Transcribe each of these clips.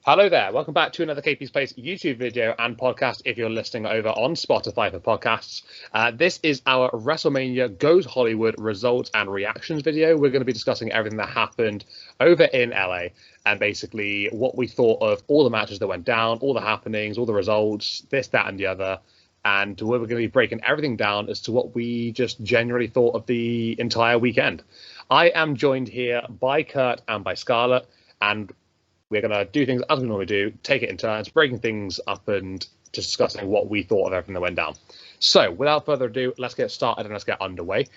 Hello there. Welcome back to another KP's Place YouTube video and podcast if you're listening over on Spotify for podcasts. This is our WrestleMania Goes Hollywood results and reactions video. We're going to be discussing everything that happened over in LA and basically what we thought of all the matches that went down, all the happenings, all the results, this, that, and the other. And we're going to be breaking everything down as to what we just genuinely thought of the entire weekend. I am joined here by Kurt and by Scarlett, and we're going to do things as we normally do, take it in turns, breaking things up and just discussing what we thought of everything that went down. So, without further ado, let's get started and let's get underway.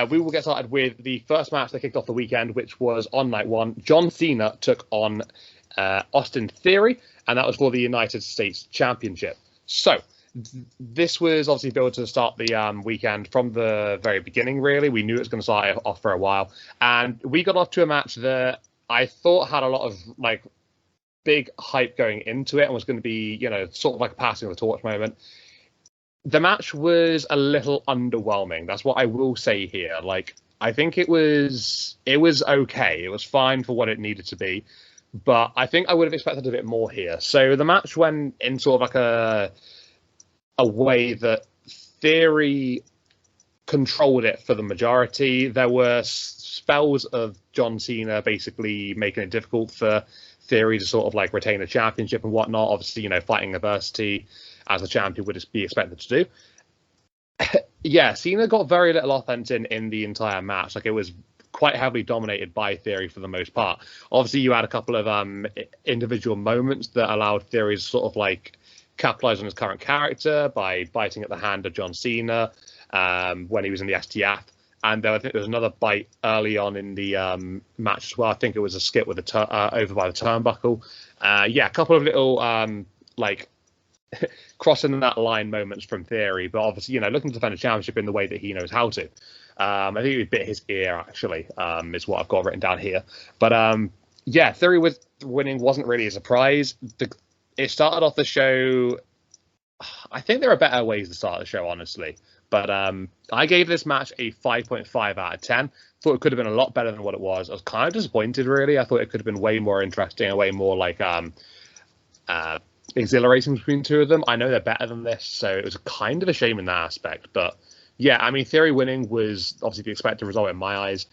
We will get started with the first match that kicked off the weekend, which was on night one. John Cena took on Austin Theory, and that was for the United States Championship. So, this was obviously built to start the weekend from the very beginning, really. We knew it was going to start off for a while. And we got off to a match that I thought had a lot of big hype going into it and was going to be, sort of like a passing of the torch moment. The match was a little underwhelming. That's what I will say here. I think it was okay. It was fine for what it needed to be, but I think I would have expected a bit more here. So the match went in sort of like a way that Theory controlled it for the majority. There were spells of John Cena basically making it difficult for Theory to sort of retain the championship and whatnot. Obviously, fighting adversity as a champion would be expected to do. Yeah, Cena got very little offense in the entire match. It was quite heavily dominated by Theory for the most part. Obviously, you had a couple of individual moments that allowed Theory to sort of capitalize on his current character by biting at the hand of John Cena when he was in the STF. And I think there was another bite early on in the match as well. I think it was a skip with over by the turnbuckle. A couple of little crossing that line moments from Theory, but obviously looking to defend a championship in the way that he knows how to. I think he bit his ear actually, is what I've got written down here. But Theory winning wasn't really a surprise. It started off the show. I think there are better ways to start the show, honestly. But I gave this match a 5.5 out of 10. Thought it could have been a lot better than what it was. I was kind of disappointed, really. I thought it could have been way more interesting and way more exhilarating between the two of them. I know they're better than this, so it was kind of a shame in that aspect. But yeah, I mean, Theory winning was obviously the expected result in my eyes.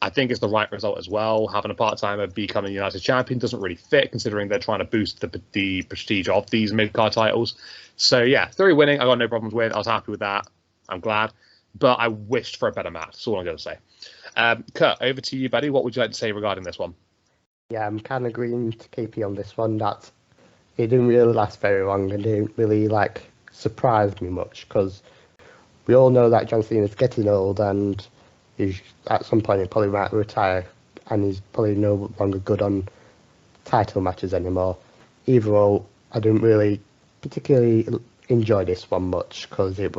I think it's the right result as well. Having a part-timer becoming United Champion doesn't really fit, considering they're trying to boost the prestige of these mid-card titles. So yeah, Theory winning, I got no problems with. I was happy with that. I'm glad, but I wished for a better match. That's all I'm going to say. Kurt, over to you, buddy. What would you like to say regarding this one? Yeah, I'm kind of agreeing to KP on this one. That it didn't really last very long and didn't really surprise me much, because we all know that John Cena is getting old and at some point he probably might retire, and he's probably no longer good on title matches anymore. Either way, I didn't really particularly enjoy this one much because it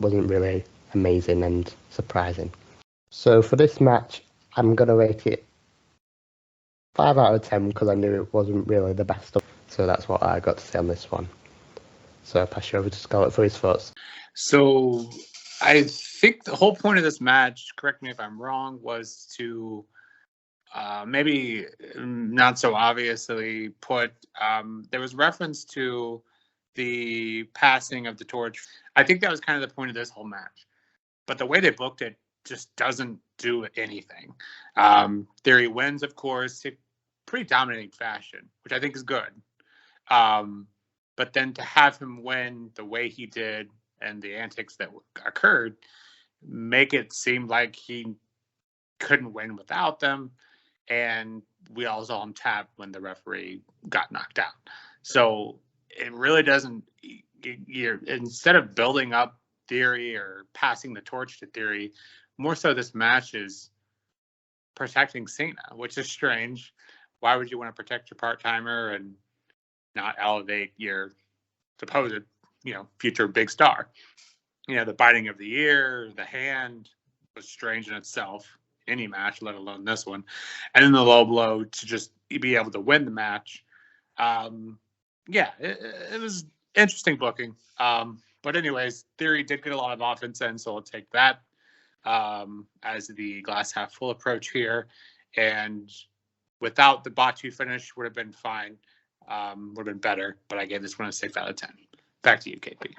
wasn't really amazing and surprising. So for this match, I'm going to rate it 5 out of 10 because I knew it wasn't really the best. So that's what I got to say on this one. So I'll pass you over to Scarlett for his thoughts. So I think the whole point of this match, correct me if I'm wrong, was to maybe not so obviously put, there was reference to the passing of the torch. I think that was kind of the point of this whole match. But the way they booked it just doesn't do anything. Theory wins, of course, in pretty dominating fashion, which I think is good. But then to have him win the way he did and the antics that occurred make it seem like he couldn't win without them. And we all saw him tap when the referee got knocked out. So it really doesn't, instead of building up Theory or passing the torch to Theory, more so this match is protecting Cena, which is strange. Why would you want to protect your part-timer and not elevate your supposed, future big star? The biting of the ear, the hand was strange in itself, any match, let alone this one. And then the low blow to just be able to win the match. It was interesting booking. But anyways, Theory did get a lot of offense in, so I'll take that as the glass half full approach here. And without the Batu finish would have been fine. would have been better, but I gave this one a 6 out of 10. Back to you, KP.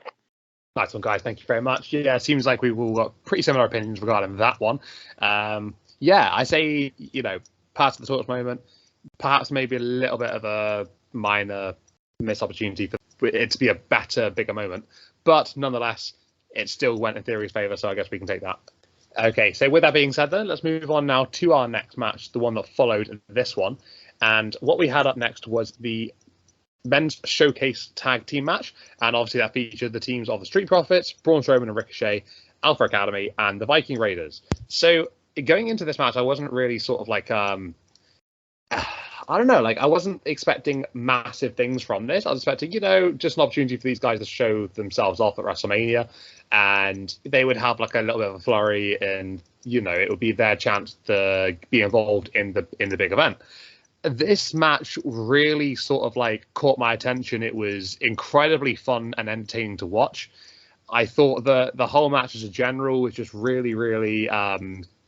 Nice one, guys. Thank you very much. Yeah, it seems like we've all got pretty similar opinions regarding that one. Yeah, I say, past the torch moment, perhaps maybe a little bit of a minor missed opportunity for it to be a better, bigger moment. But nonetheless, it still went in Theory's favour, so I guess we can take that. Okay, so with that being said then, let's move on now to our next match, the one that followed this one. And what we had up next was the men's showcase tag team match, and obviously that featured the teams of the Street Profits, Braun Strowman and Ricochet, Alpha Academy, and the Viking Raiders. So going into this match, I wasn't really sort of like I don't know, like I wasn't expecting massive things from this. I was expecting, just an opportunity for these guys to show themselves off at WrestleMania, and they would have like a little bit of a flurry, and it would be their chance to be involved in the big event. This match really sort of like caught my attention. It was incredibly fun and entertaining to watch. I thought the whole match as a general was just really, really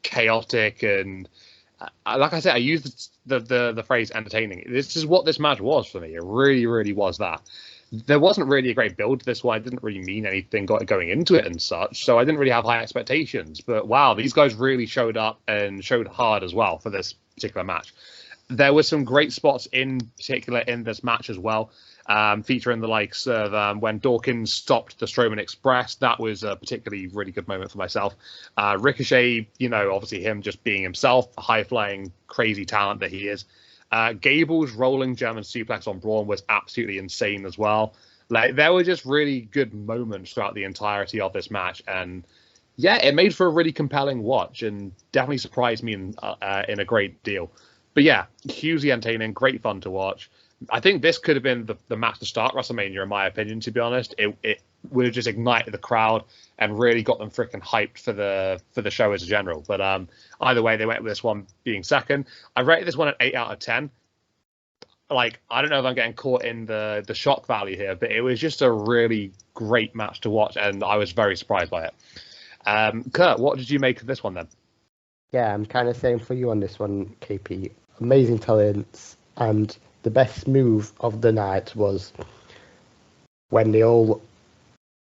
chaotic, and like I said, I used the phrase entertaining. This is what this match was for me. It really, really was that. There wasn't really a great build to this one. I didn't really mean anything going into it and such, so I didn't really have high expectations. But wow, these guys really showed up and showed hard as well for this particular match. There were some great spots in particular in this match as well, featuring the likes of when Dawkins stopped the Strowman Express. That was a particularly really good moment for myself. Ricochet, obviously him just being himself, high-flying, crazy talent that he is. Gable's rolling German suplex on Braun was absolutely insane as well. Like, there were just really good moments throughout the entirety of this match, and yeah, it made for a really compelling watch and definitely surprised me in a great deal. But yeah, hugely entertaining, great fun to watch. I think this could have been the match to start WrestleMania, in my opinion, to be honest. It would have just ignited the crowd and really got them freaking hyped for the show as a general. But either way, they went with this one being second. I rated this one an 8 out of 10. Like, I don't know if I'm getting caught in the shock value here, but it was just a really great match to watch, and I was very surprised by it. Kurt, what did you make of this one then? Yeah, I'm kind of saying for you on this one, KP. Amazing talents, and the best move of the night was when they all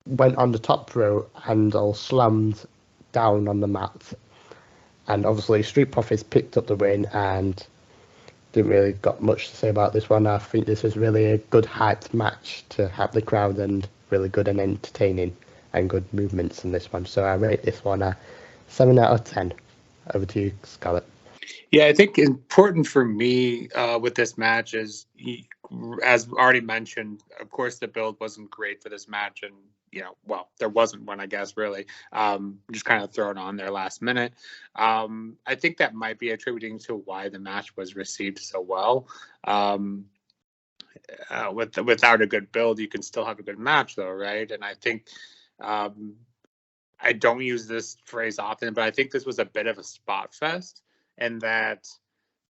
went on the top row and all slammed down on the mat. And obviously Street Profits picked up the win and didn't really got much to say about this one. I think this was really a good hyped match to have the crowd, and really good and entertaining and good movements in this one. So I rate this one a 7 out of 10. Over to you, Scarlett. Yeah, I think important for me with this match is, as already mentioned, of course, the build wasn't great for this match. And, there wasn't one, I guess, really. Just kind of thrown on there last minute. I think that might be attributing to why the match was received so well. Without a good build, you can still have a good match, though, right? And I think I don't use this phrase often, but I think this was a bit of a spot fest, and that,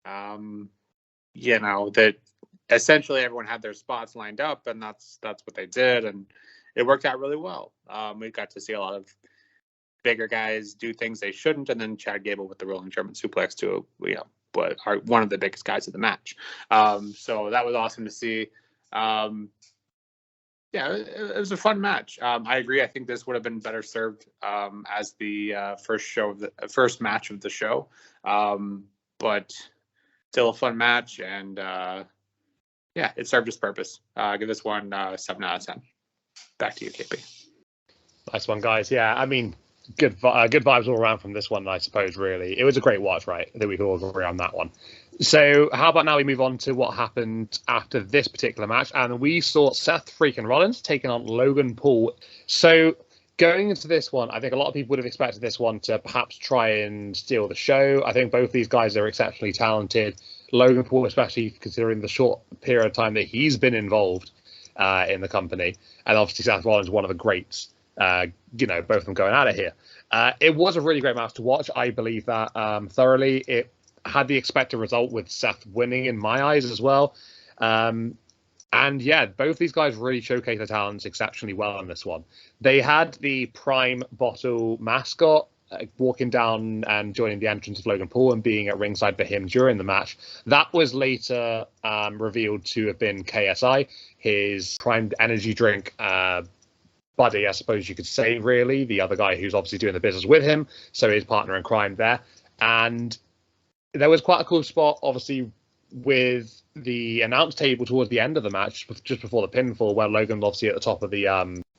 that essentially everyone had their spots lined up, and that's what they did, and it worked out really well. We got to see a lot of bigger guys do things they shouldn't, and then Chad Gable with the rolling German suplex to, one of the biggest guys of the match. So that was awesome to see. Yeah, it was a fun match. I agree. I think this would have been better served as the first match of the show. But still a fun match, and it served its purpose. Give this one 7 out of 10. Back to you, KP. Nice one, guys. Yeah, I mean, good vibes all around from this one, I suppose, really. It was a great watch, right? I think we can all agree on that one. So how about now we move on to what happened after this particular match, and we saw Seth freaking Rollins taking on Logan Paul. So going into this one, I think a lot of people would have expected this one to perhaps try and steal the show. I think both these guys are exceptionally talented. Logan Paul, especially considering the short period of time that he's been involved in the company, and obviously Seth Rollins, one of the greats. Both of them going at it here. It was a really great match to watch. I believe that thoroughly. It had the expected result with Seth winning in my eyes as well. And yeah, both these guys really showcased their talents exceptionally well in this one. They had the Prime Bottle mascot walking down and joining the entrance of Logan Paul and being at ringside for him during the match. That was later revealed to have been KSI, his primed energy drink buddy, I suppose you could say, really. The other guy who's obviously doing the business with him, so his partner in crime there. And there was quite a cool spot, obviously, with the announce table towards the end of the match, just before the pinfall, where Logan obviously at the top of the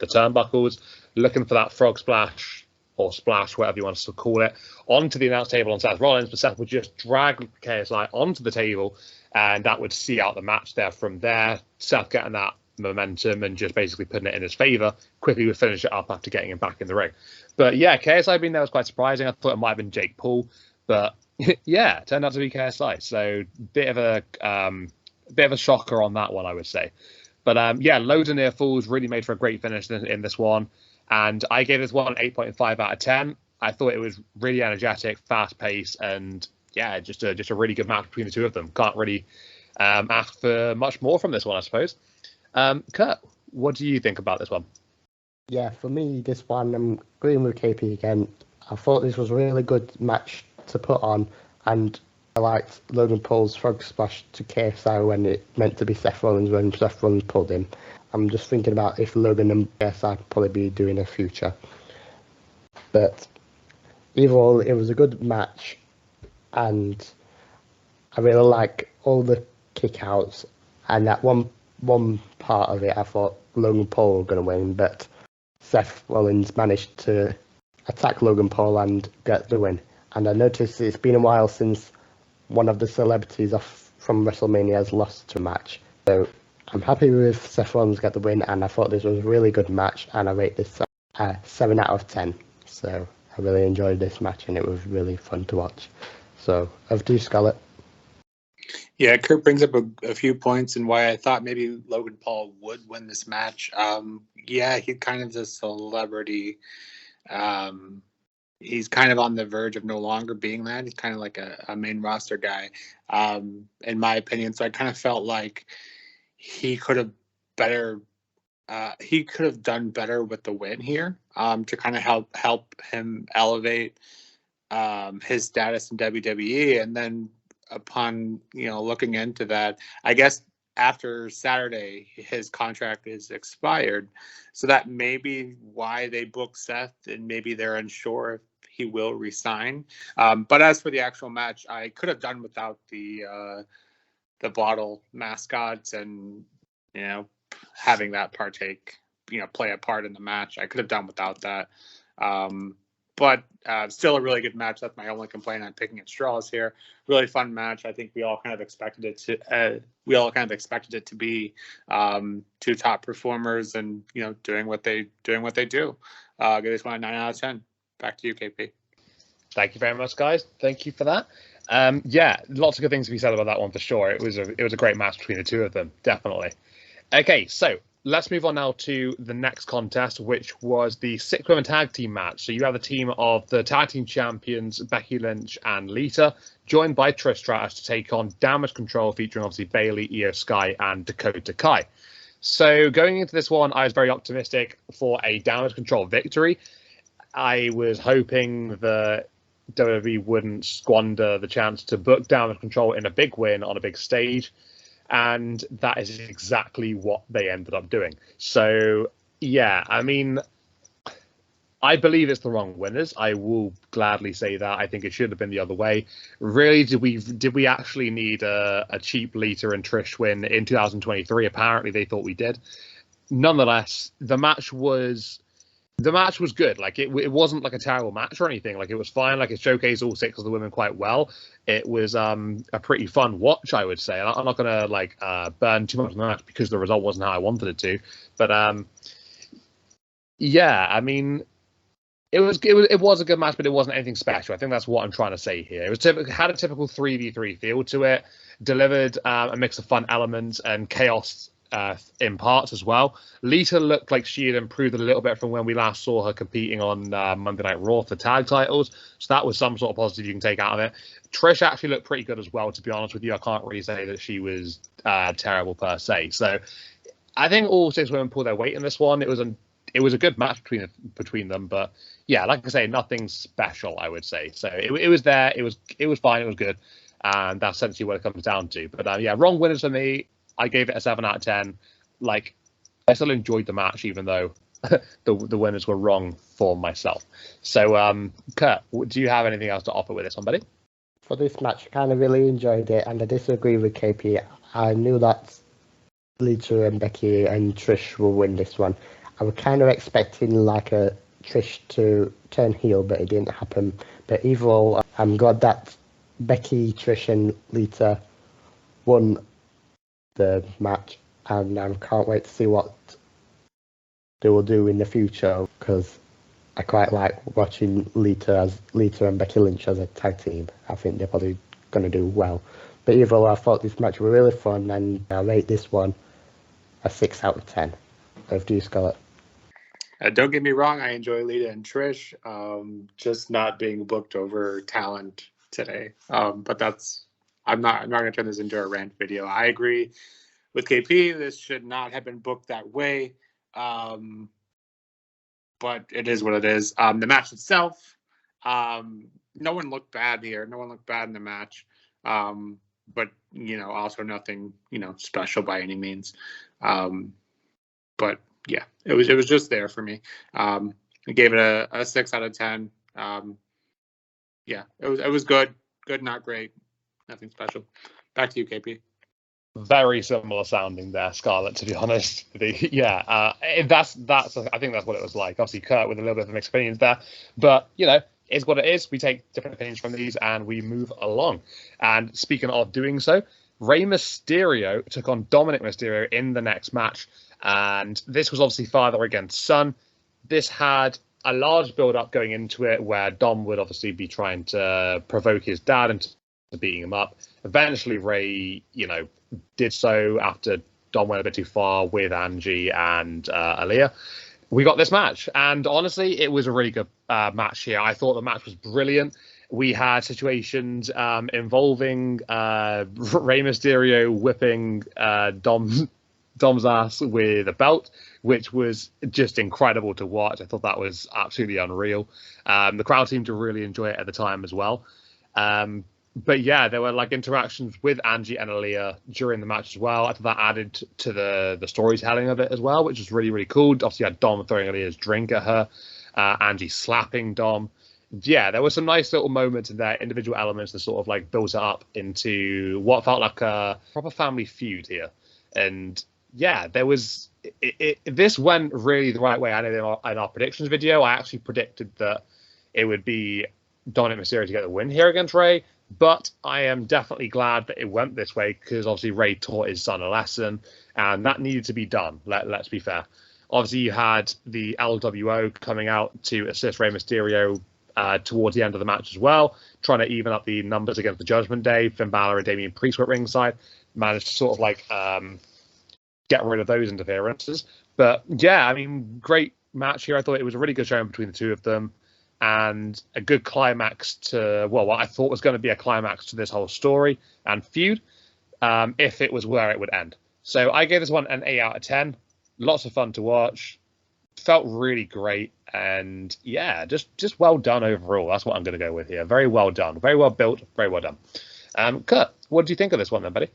turnbuckles, looking for that frog splash or splash, whatever you want to call it, onto the announce table on Seth Rollins, but Seth would just drag KSI onto the table, and that would see out the match there. From there, Seth getting that momentum and just basically putting it in his favor, quickly would finish it up after getting him back in the ring. But yeah, KSI being there was quite surprising. I thought it might have been Jake Paul, but yeah, it turned out to be KSI. So bit of a shocker on that one, I would say. But yeah, loads of near falls, really made for a great finish in this one. And I gave this one 8.5 out of 10. I thought it was really energetic, fast paced, and yeah, just a really good match between the two of them. Can't really ask for much more from this one, I suppose. Kurt, what do you think about this one? Yeah, for me, this one, I'm agreeing with KP again. I thought this was a really good match to put on, and I liked Logan Paul's frog splash to KSI when it meant to be Seth Rollins, when Seth Rollins pulled him. I'm just thinking about if Logan and KSI could probably be doing a future. But either way, it was a good match, and I really like all the kickouts, and that one part of it, I thought Logan Paul was going to win, but Seth Rollins managed to attack Logan Paul and get the win. And I noticed it's been a while since one of the celebrities from WrestleMania has lost to a match. So I'm happy with Seth Rollins get the win, and I thought this was a really good match, and I rate this 7 out of 10. So I really enjoyed this match, and it was really fun to watch. So over to you, Scarlett. Yeah, Kurt brings up a few points and why I thought maybe Logan Paul would win this match. Yeah, he's kind of a celebrity. He's kind of on the verge of no longer being that. He's kind of like a main roster guy, in my opinion. So I kind of felt like he could have done better with the win here, to kind of help him elevate his status in WWE. And then upon looking into that, I guess after Saturday his contract is expired, so that may be why they booked Seth, and maybe they're unsure if he will resign. But as for the actual match, I could have done without the bottle mascots and having that play a part in the match. I could have done without that. But still a really good match. That's my only complaint. I'm picking at straws here. Really fun match. I think we all kind of expected it to be two top performers and doing what they do. Give this one a 9 out of 10. Back to you, KP. Thank you very much, guys. Thank you for that. Yeah, lots of good things to be said about that one for sure. It was a great match between the two of them, definitely. Okay, so let's move on now to the next contest, which was the 6-women tag team match. So you have the team of the tag team champions, Becky Lynch and Lita, joined by Trish Stratus to take on Damage Control, featuring obviously Bayley, Io Sky, and Dakota Kai. So going into this one, I was very optimistic for a Damage Control victory. I was hoping that WWE wouldn't squander the chance to book Damage Control in a big win on a big stage. And that is exactly what they ended up doing. So, yeah, I mean, I believe it's the wrong winners. I will gladly say that. I think it should have been the other way. Really, did we actually need a cheap Lita and Trish win in 2023? Apparently, they thought we did. Nonetheless, the match was good. Like it wasn't like a terrible match or anything. Like it was fine. Like it showcased all 6 of the women quite well. It was a pretty fun watch, I would say. I'm not gonna burn too much on the match because the result wasn't how I wanted it to. But yeah, I mean, it was a good match, but it wasn't anything special. I think that's what I'm trying to say here. It had a typical 3v3 feel to it. Delivered a mix of fun elements and chaos in parts as well. Lita looked like she had improved a little bit from when we last saw her competing on Monday Night Raw for tag titles. So that was some sort of positive you can take out of it. Trish actually looked pretty good as well, to be honest with you. I can't really say that she was terrible per se. So I think all 6 women pulled their weight in this one. It was a it was a good match between them, but yeah, like I say, nothing special, I would say. So it was there, it was fine, it was good, and that's essentially what it comes down to. But yeah, wrong winners for me. I gave it a 7 out of 10. Like, I still enjoyed the match, even though the winners were wrong for myself. So, Kurt, do you have anything else to offer with this one, buddy? For this match, I kind of really enjoyed it, and I disagree with KP. I knew that Lita and Becky and Trish will win this one. I was kind of expecting like a Trish to turn heel, but it didn't happen. But either way, I'm glad that Becky, Trish, and Lita won the match, and I can't wait to see what they will do in the future, because I quite like watching Lita and Becky Lynch as a tag team. I think they're probably going to do well. But either way, I thought this match was really fun, and I rate this one a 6 out of 10. Over to you, Scarlett. Don't get me wrong, I enjoy Lita and Trish. Just not being booked over talent today. But I'm not going to turn this into a rant video. I agree with KP. This should not have been booked that way. But it is what it is. The match itself, no one looked bad here. No one looked bad in the match. But also nothing, special by any means. But yeah, it was just there for me. I gave it a 6 out of 10. Yeah, it was good, not great, nothing special. Back to you, KP. Very similar sounding there, Scarlett, to be honest. Yeah, that's I think that's what it was like. Obviously, Kurt with a little bit of mixed opinions there, but is what it is. We take different opinions from these and we move along. And speaking of doing so, Rey Mysterio took on Dominic Mysterio in the next match, and this was obviously father against son. This had a large build-up going into it, where Dom would obviously be trying to provoke his dad into beating him up. Eventually, Rey, did so after Dom went a bit too far with Angie and Aaliyah. We got this match, and honestly, it was a really good match here. I thought the match was brilliant. We had situations involving Rey Mysterio whipping Dom's ass with a belt, which was just incredible to watch. I thought that was absolutely unreal. The crowd seemed to really enjoy it at the time as well. But yeah, there were like interactions with Angie and Aaliyah during the match as well. I thought that added to the storytelling of it as well, which was really, really cool. Obviously, you had Dom throwing Aaliyah's drink at her, Angie slapping Dom. Yeah, there were some nice little moments in there, individual elements that sort of like built it up into what felt like a proper family feud here. And yeah, there was this went really the right way. I know in our predictions video, I actually predicted that it would be Dominic Mysterio to get the win here against Rey. But I am definitely glad that it went this way, because obviously Rey taught his son a lesson, and that needed to be done. Let's be fair. Obviously, you had the LWO coming out to assist Rey Mysterio towards the end of the match as well, trying to even up the numbers against the Judgment Day. Finn Balor and Damian Priest were at ringside, managed to sort of like get rid of those interferences. But yeah, I mean, great match here. I thought it was a really good showing between the two of them, and a good climax to, well, what I thought was going to be a climax to this whole story and feud, if it was where it would end. So I gave this one an 8 out of 10. Lots of fun to watch. Felt really great. And yeah, just well done overall. That's what I'm going to go with here. Very well done. Very well built. Very well done. Kurt, what did you think of this one then, buddy?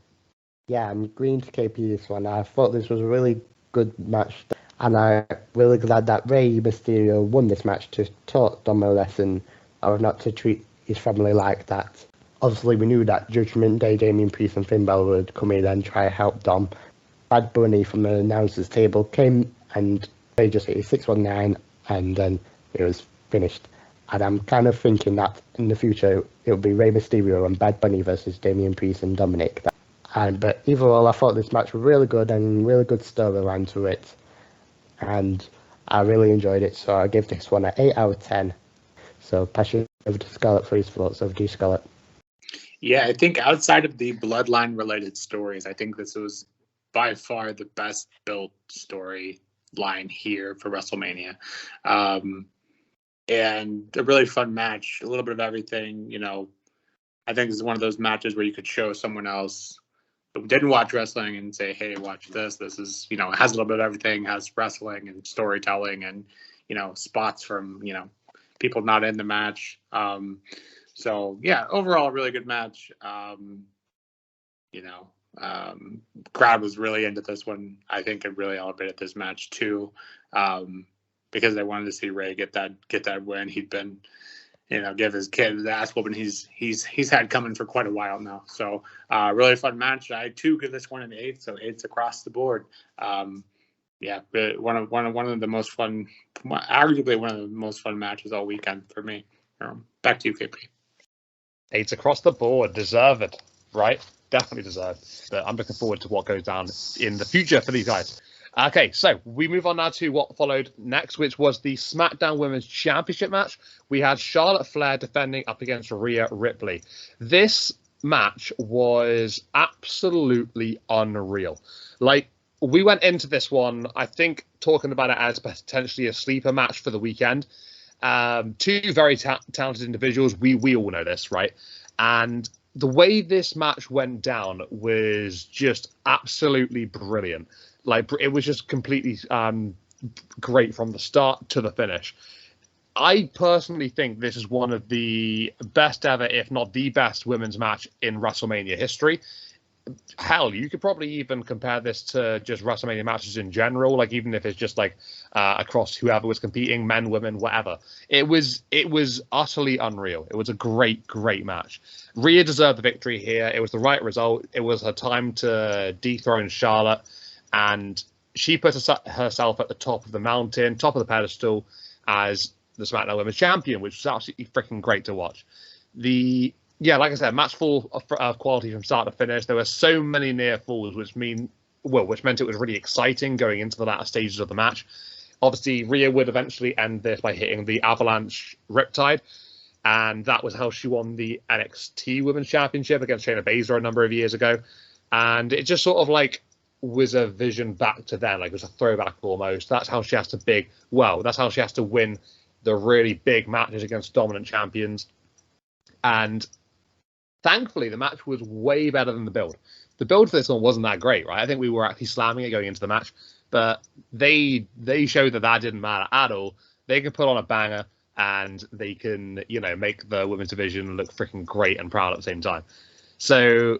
Yeah, I'm agreeing to KP this one. I thought this was a really good match, and I'm really glad that Rey Mysterio won this match to taught Dom a lesson of not to treat his family like that. Obviously, we knew that Judgment Day, Damian Priest and Finn Balor would come in and try to help Dom. Bad Bunny from the announcers table came and they just hit 619, and then it was finished. And I'm kind of thinking that in the future it'll be Rey Mysterio and Bad Bunny versus Damian Priest and Dominic. But overall, I thought this match was really good and really good storyline to it, and I really enjoyed it. So I give this one an 8 out of 10. So pass it over to Scarlett for his thoughts. Over to you, Scarlett. Yeah, I think outside of the bloodline-related stories, I think this was by far the best built storyline here for WrestleMania. And a really fun match, a little bit of everything. I think this is one of those matches where you could show someone else didn't watch wrestling and say, hey, watch this. This is, it has a little bit of everything, has wrestling and storytelling and, spots from, people not in the match. So yeah, overall, really good match. Crowd was really into this one. I think it really elevated this match too, because they wanted to see Ray get that win. He'd been, give his kid the ass whooping he's had coming for quite a while now. So really fun match. I too give this one an 8, so 8's across the board. Yeah, one of the most fun, arguably one of the most fun matches all weekend for me. Back to you, KP. 8's across the board, deserved, right? Definitely deserved. But I'm looking forward to what goes down in the future for these guys. Okay, so we move on now to what followed next, which was the SmackDown Women's Championship match. We had Charlotte Flair defending up against Rhea Ripley. This match was absolutely unreal. Like, we went into this one, I think, talking about it as potentially a sleeper match for the weekend. Two very talented individuals. We all know this, right? And the way this match went down was just absolutely brilliant. Like, it was just completely great from the start to the finish. I personally think this is one of the best ever, if not the best, women's match in WrestleMania history. Hell, you could probably even compare this to just WrestleMania matches in general, like even if it's just like across whoever was competing, men, women, whatever. It was utterly unreal. It was a great match. Rhea deserved the victory here. It was the right result. It was her time to dethrone Charlotte, and she put herself at the top of the mountain, top of the pedestal, as the SmackDown Women's Champion, which was absolutely freaking great to watch. Yeah, like I said, match full of quality from start to finish. There were so many near falls, which meant it was really exciting going into the latter stages of the match. Obviously, Rhea would eventually end this by hitting the Avalanche Riptide, and that was how she won the NXT Women's Championship against Shayna Baszler a number of years ago. And it just sort of like was a vision back to then, like it was a throwback almost. That's how she has to win the really big matches against dominant champions. And thankfully, the match was way better than the build. The build for this one wasn't that great, right? I think we were actually slamming it going into the match, but they showed that didn't matter at all. They can put on a banger, and they can, make the women's division look freaking great and proud at the same time. So,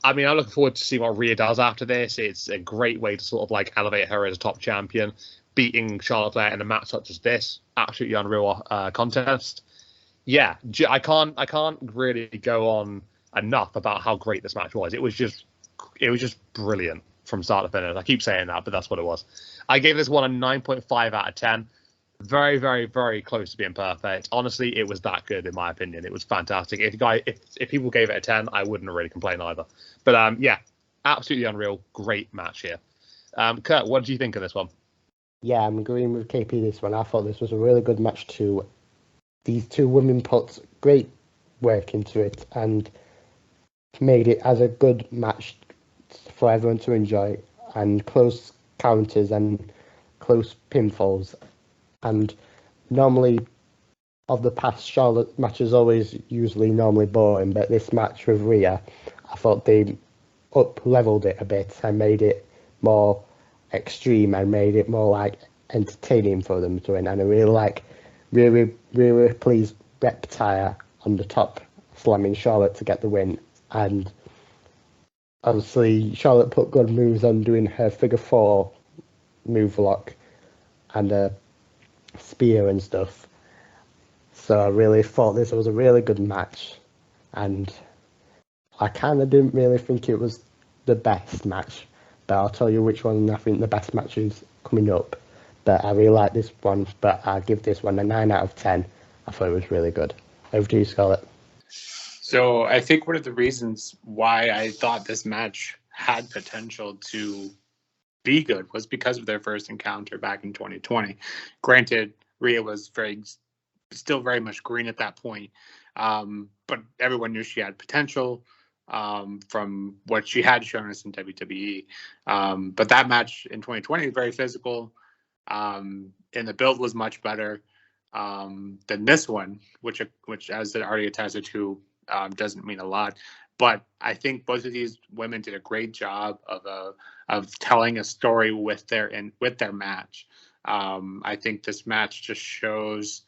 I mean, I'm looking forward to see what Rhea does after this. It's a great way to sort of like elevate her as a top champion, beating Charlotte Flair in a match such as this. Absolutely unreal contest. Yeah, I can't really go on enough about how great this match was. It was just brilliant from start to finish. I keep saying that, but that's what it was. I gave this one a 9.5 out of 10. Very, very, very close to being perfect. Honestly, it was that good in my opinion. It was fantastic. If people gave it a 10, I wouldn't really complain either. But yeah, absolutely unreal. Great match here. Kurt, what did you think of this one? Yeah, I'm agreeing with KP this one. I thought this was a really good match too. These two women put great work into it and made it as a good match for everyone to enjoy, and close counters and close pinfalls. And normally, of the past Charlotte matches, normally boring, but this match with Rhea, I thought they up-leveled it a bit and made it more extreme and made it more like entertaining for them to win. And I really like really pleased Reptile on the top, slamming Charlotte to get the win. And obviously, Charlotte put good moves on doing her figure 4 move lock and a spear and stuff. So I really thought this was a really good match. And I kind of didn't really think it was the best match, but I'll tell you which one I think the best match is coming up. But I really like this one, but I'll give this one a 9 out of 10. I thought it was really good. Over to you, Scarlett. So I think one of the reasons why I thought this match had potential to be good was because of their first encounter back in 2020. Granted, Rhea was still very much green at that point, but everyone knew she had potential from what she had shown us in WWE. But that match in 2020 was very physical, and the build was much better than this one, which as it already attested to, doesn't mean a lot. But I think both of these women did a great job of telling a story with their match. I think this match just shows.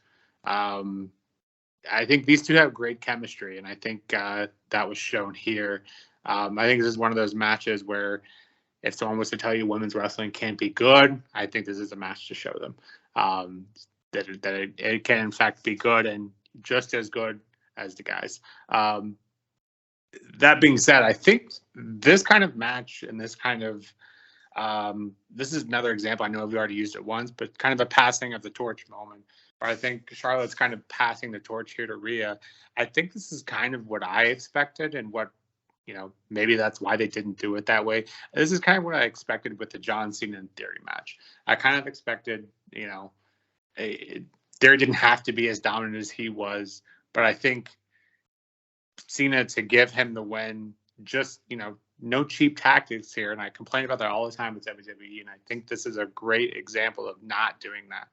I think these two have great chemistry, and I think that was shown here. I think this is one of those matches where if someone was to tell you women's wrestling can't be good, I think this is a match to show them that it can in fact be good and just as good as the guys. That being said, I think this kind of match and this kind of this is another example. I know we've already used it once, but kind of a passing of the torch moment. Where I think Charlotte's kind of passing the torch here to Rhea. I think this is kind of what I expected, and what, maybe that's why they didn't do it that way. This is kind of what I expected with the John Cena and Theory match. I kind of expected, Theory didn't have to be as dominant as he was, but I think Cena to give him the win, just, no cheap tactics here. And I complain about that all the time with WWE. And I think this is a great example of not doing that.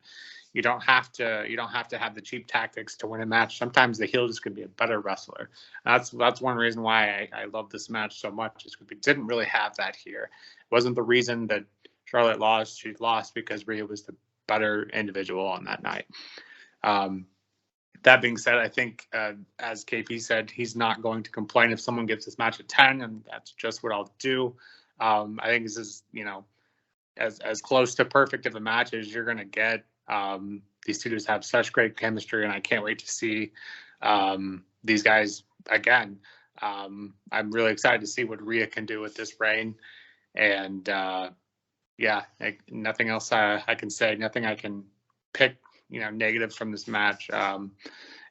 You don't have to have the cheap tactics to win a match. Sometimes the heel just can be a better wrestler. That's one reason why I love this match so much, is because we didn't really have that here. It wasn't the reason that Charlotte lost. She lost because Rhea was the better individual on that night. That being said, I think, as KP said, he's not going to complain if someone gives this match a 10, and that's just what I'll do. I think this is, as close to perfect of a match as you're going to get. These two just have such great chemistry, and I can't wait to see these guys again. I'm really excited to see what Rhea can do with this reign. And, nothing else I can say, nothing I can pick negatives from this match.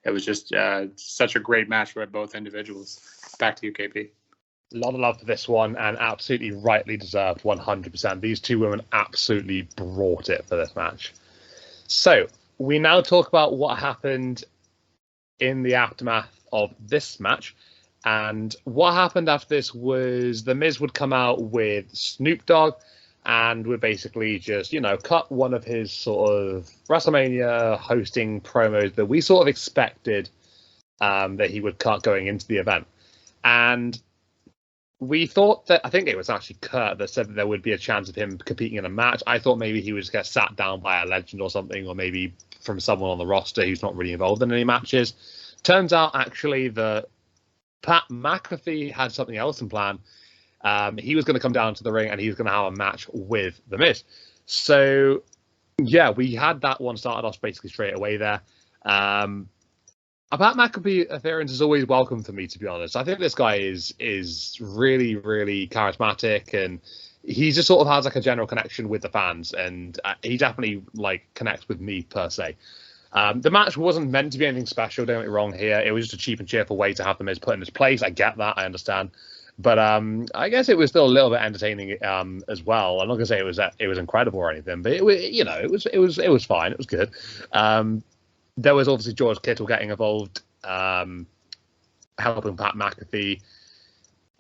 It was just such a great match by both individuals. Back to you, KP. A lot of love for this one, and absolutely rightly deserved, 100%. These two women absolutely brought it for this match. So we now talk about what happened in the aftermath of this match. And what happened after this was The Miz would come out with Snoop Dogg and would basically just, cut one of his sort of WrestleMania hosting promos that we sort of expected that he would cut going into the event. And we thought that, I think it was actually Kurt that said that there would be a chance of him competing in a match. I thought maybe he would just get sat down by a legend or something, or maybe from someone on the roster who's not really involved in any matches. Turns out, actually, that Pat McAfee had something else in plan. He was going to come down to the ring and he was going to have a match with The Miz. So, yeah, we had that one started off basically straight away there. A Pat McAfee appearance is always welcome for me, to be honest. I think this guy is really, really charismatic, and he just sort of has like a general connection with the fans, and he definitely connects with me per se. The match wasn't meant to be anything special, don't get me wrong here. It was just a cheap and cheerful way to have The Miz put in his place. I get that, I understand. But I guess it was still a little bit entertaining as well. I'm not gonna say it was incredible or anything, but it was fine. It was good. There was obviously George Kittle getting involved, helping Pat McAfee.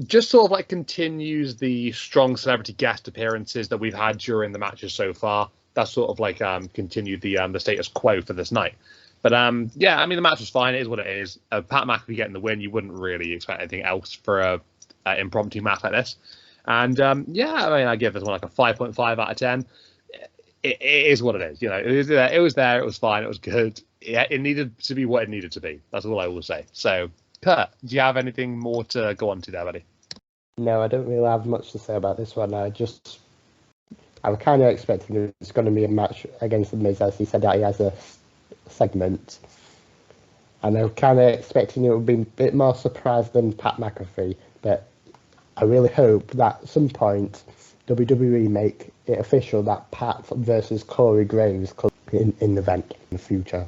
Just sort of continues the strong celebrity guest appearances that we've had during the matches so far. That's sort of continued the status quo for this night. But the match was fine. It is what it is. Pat McAfee getting the win, you wouldn't really expect anything else for a impromptu match like this. And I give this one a 5.5 out of 10. It is what it is. It was there. It was fine. It was good. It needed to be what it needed to be. That's all I will say. So, Kurt, do you have anything more to go on to there, buddy? No, I don't really have much to say about this one. I was kind of expecting it's going to be a match against The Miz, as he said that he has a segment. And I was kind of expecting it would be a bit more surprised than Pat McAfee. But I really hope that at some point WWE make it official that Pat versus Corey Graves could be in the event in the future.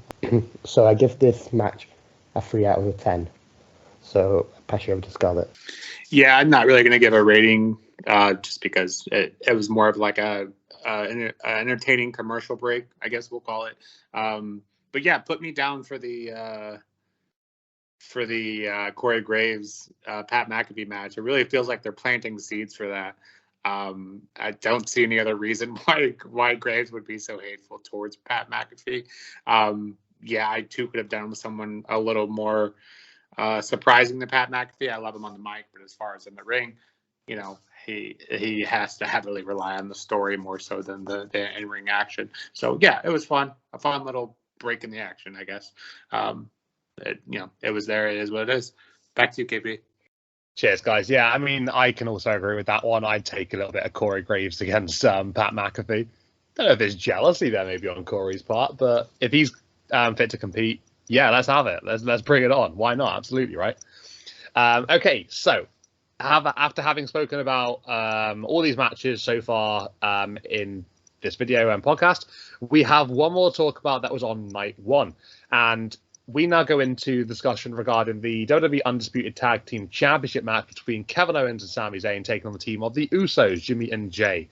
So I give this match a 3 out of 10. So I pass you over to Scarlett. Yeah, I'm not really going to give a rating just because it was more of an entertaining commercial break, I guess we'll call it. But yeah, put me down for the Corey Graves Pat McAfee match. It really feels like they're planting seeds for that. I don't see any other reason why Graves would be so hateful towards Pat McAfee. I too could have done with someone a little more surprising to Pat McAfee. I love him on the mic, but as far as in the ring, you know, he has to heavily rely on the story more so than the in-ring action. So yeah, it was fun, a fun little break in the action, I guess. It was there. It is what it is. Back to you, KP. Cheers, guys. Yeah, I mean, I can also agree with that one. I'd take a little bit of Corey Graves against Pat McAfee. Don't know if there's jealousy there maybe on Corey's part, but if he's fit to compete, yeah, let's have it. Let's bring it on. Why not? Absolutely, right? Okay, so after having spoken about all these matches so far in this video and podcast, we have one more to talk about that was on night one. And we now go into discussion regarding the WWE Undisputed Tag Team Championship match between Kevin Owens and Sami Zayn taking on the team of the Usos, Jimmy and Jay.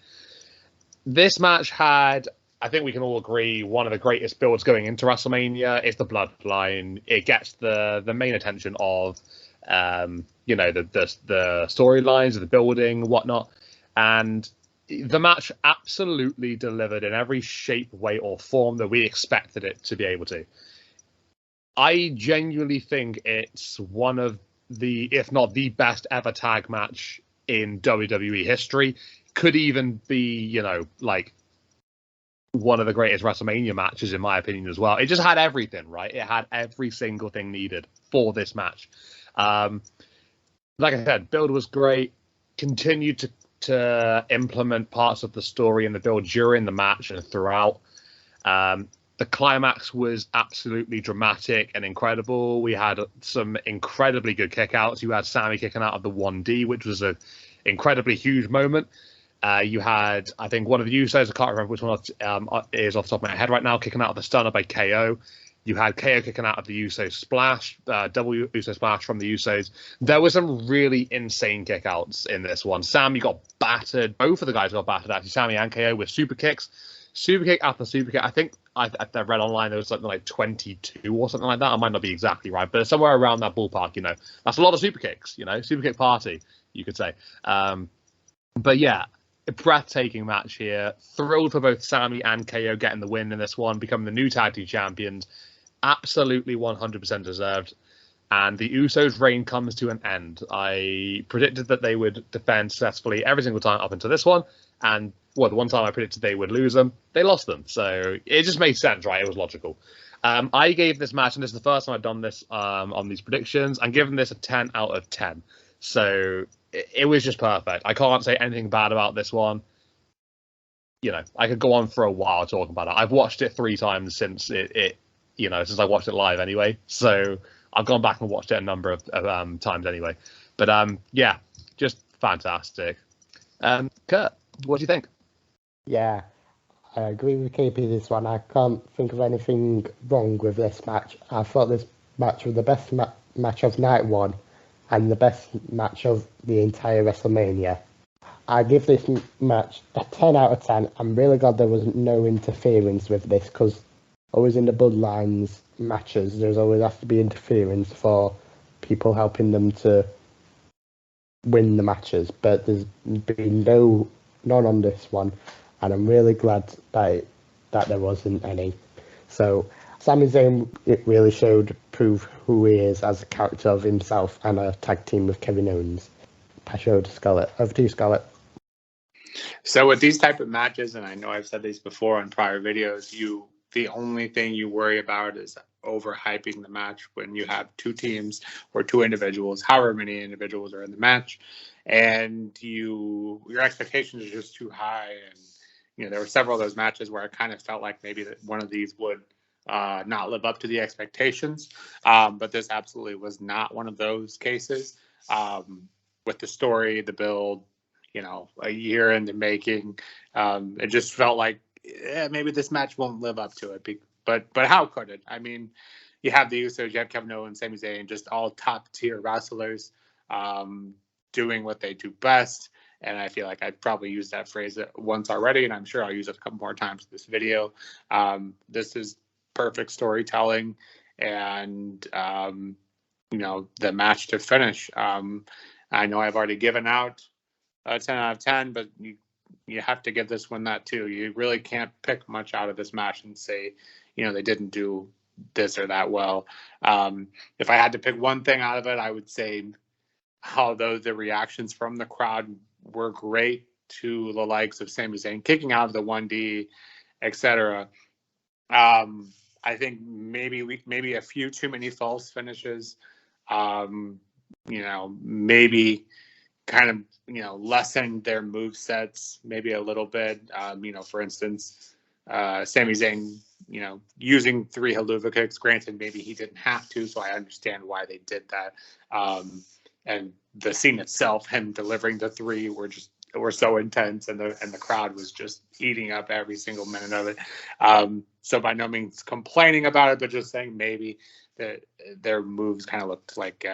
This match had, I think we can all agree, one of the greatest builds going into WrestleMania. It's the bloodline. It gets the main attention of, the storylines of the building, whatnot. And the match absolutely delivered in every shape, way, or form that we expected it to be able to. I genuinely think it's one of the, if not the best ever tag match in WWE history. Could even be, one of the greatest WrestleMania matches, in my opinion, as well. It just had everything, right? It had every single thing needed for this match. Like I said, build was great. Continued to implement parts of the story and the build during the match and throughout. The climax was absolutely dramatic and incredible. We had some incredibly good kickouts. You had Sami kicking out of the 1D, which was an incredibly huge moment. You had, I think, one of the Usos, I can't remember which one is off the top of my head right now, kicking out of the stunner by KO. You had KO kicking out of the Uso splash, double Uso splash from the Usos. There were some really insane kickouts in this one. Sami got battered. Both of the guys got battered, actually, Sami and KO, with super kicks. Super kick after super kick. I think I read online there was something like 22 or something like that. I might not be exactly right, but somewhere around that ballpark, That's a lot of super kicks, super kick party, you could say. But yeah, a breathtaking match here. Thrilled for both Sami and KO getting the win in this one, becoming the new tag team champions. Absolutely 100% deserved. And the Usos' reign comes to an end. I predicted that they would defend successfully every single time up until this one. And the one time I predicted they would lose them, they lost them. So it just made sense, right? It was logical. I gave this match, and this is the first time I've done this on these predictions, I'm giving this a 10 out of 10. So it was just perfect. I can't say anything bad about this one. I could go on for a while talking about it. I've watched it 3 times since since I watched it live anyway. So I've gone back and watched it a number of times anyway. But yeah, just fantastic. Kurt, what do you think? Yeah, I agree with KP this one. I can't think of anything wrong with this match. I thought this match was the best match of night one and the best match of the entire WrestleMania. I give this match a 10 out of 10. I'm really glad there was no interference with this, because always in the Bloodlines matches, there's always has to be interference for people helping them to win the matches, but there's been none on this one, and I'm really glad that there wasn't any. So Sami Zayn, it really proved who he is as a character of himself and a tag team with Kevin Owens. Pass over to Scarlett. Over to you, Scarlett. So with these type of matches, and I know I've said these before on prior videos, the only thing you worry about is overhyping the match when you have 2 teams or 2 individuals, however many individuals are in the match, and your expectations are just too high. And there were several of those matches where I kind of felt like maybe that one of these would not live up to the expectations, but this absolutely was not one of those cases. With the story, the build, a year in the making, it just felt like maybe this match won't live up to it. But how could it? I mean, you have the Usos, you have Kevin Owens, Sami Zayn, just all top tier wrestlers doing what they do best. And I feel like I've probably used that phrase once already, and I'm sure I'll use it a couple more times in this video. This is perfect storytelling, and the match to finish. I know I've already given out a 10 out of 10, but you have to give this one that too. You really can't pick much out of this match and say, they didn't do this or that well. If I had to pick one thing out of it, I would say, although the reactions from the crowd were great to the likes of Sami Zayn kicking out of the 1D, etc. I think maybe a few too many false finishes. Maybe kind of lessen their move sets maybe a little bit. For instance, Sami Zayn, using 3 haluva kicks. Granted, maybe he didn't have to, so I understand why they did that. And the scene itself, him delivering the 3, were so intense, and the crowd was just eating up every single minute of it. So by no means complaining about it, but just saying maybe that their moves kind of looked like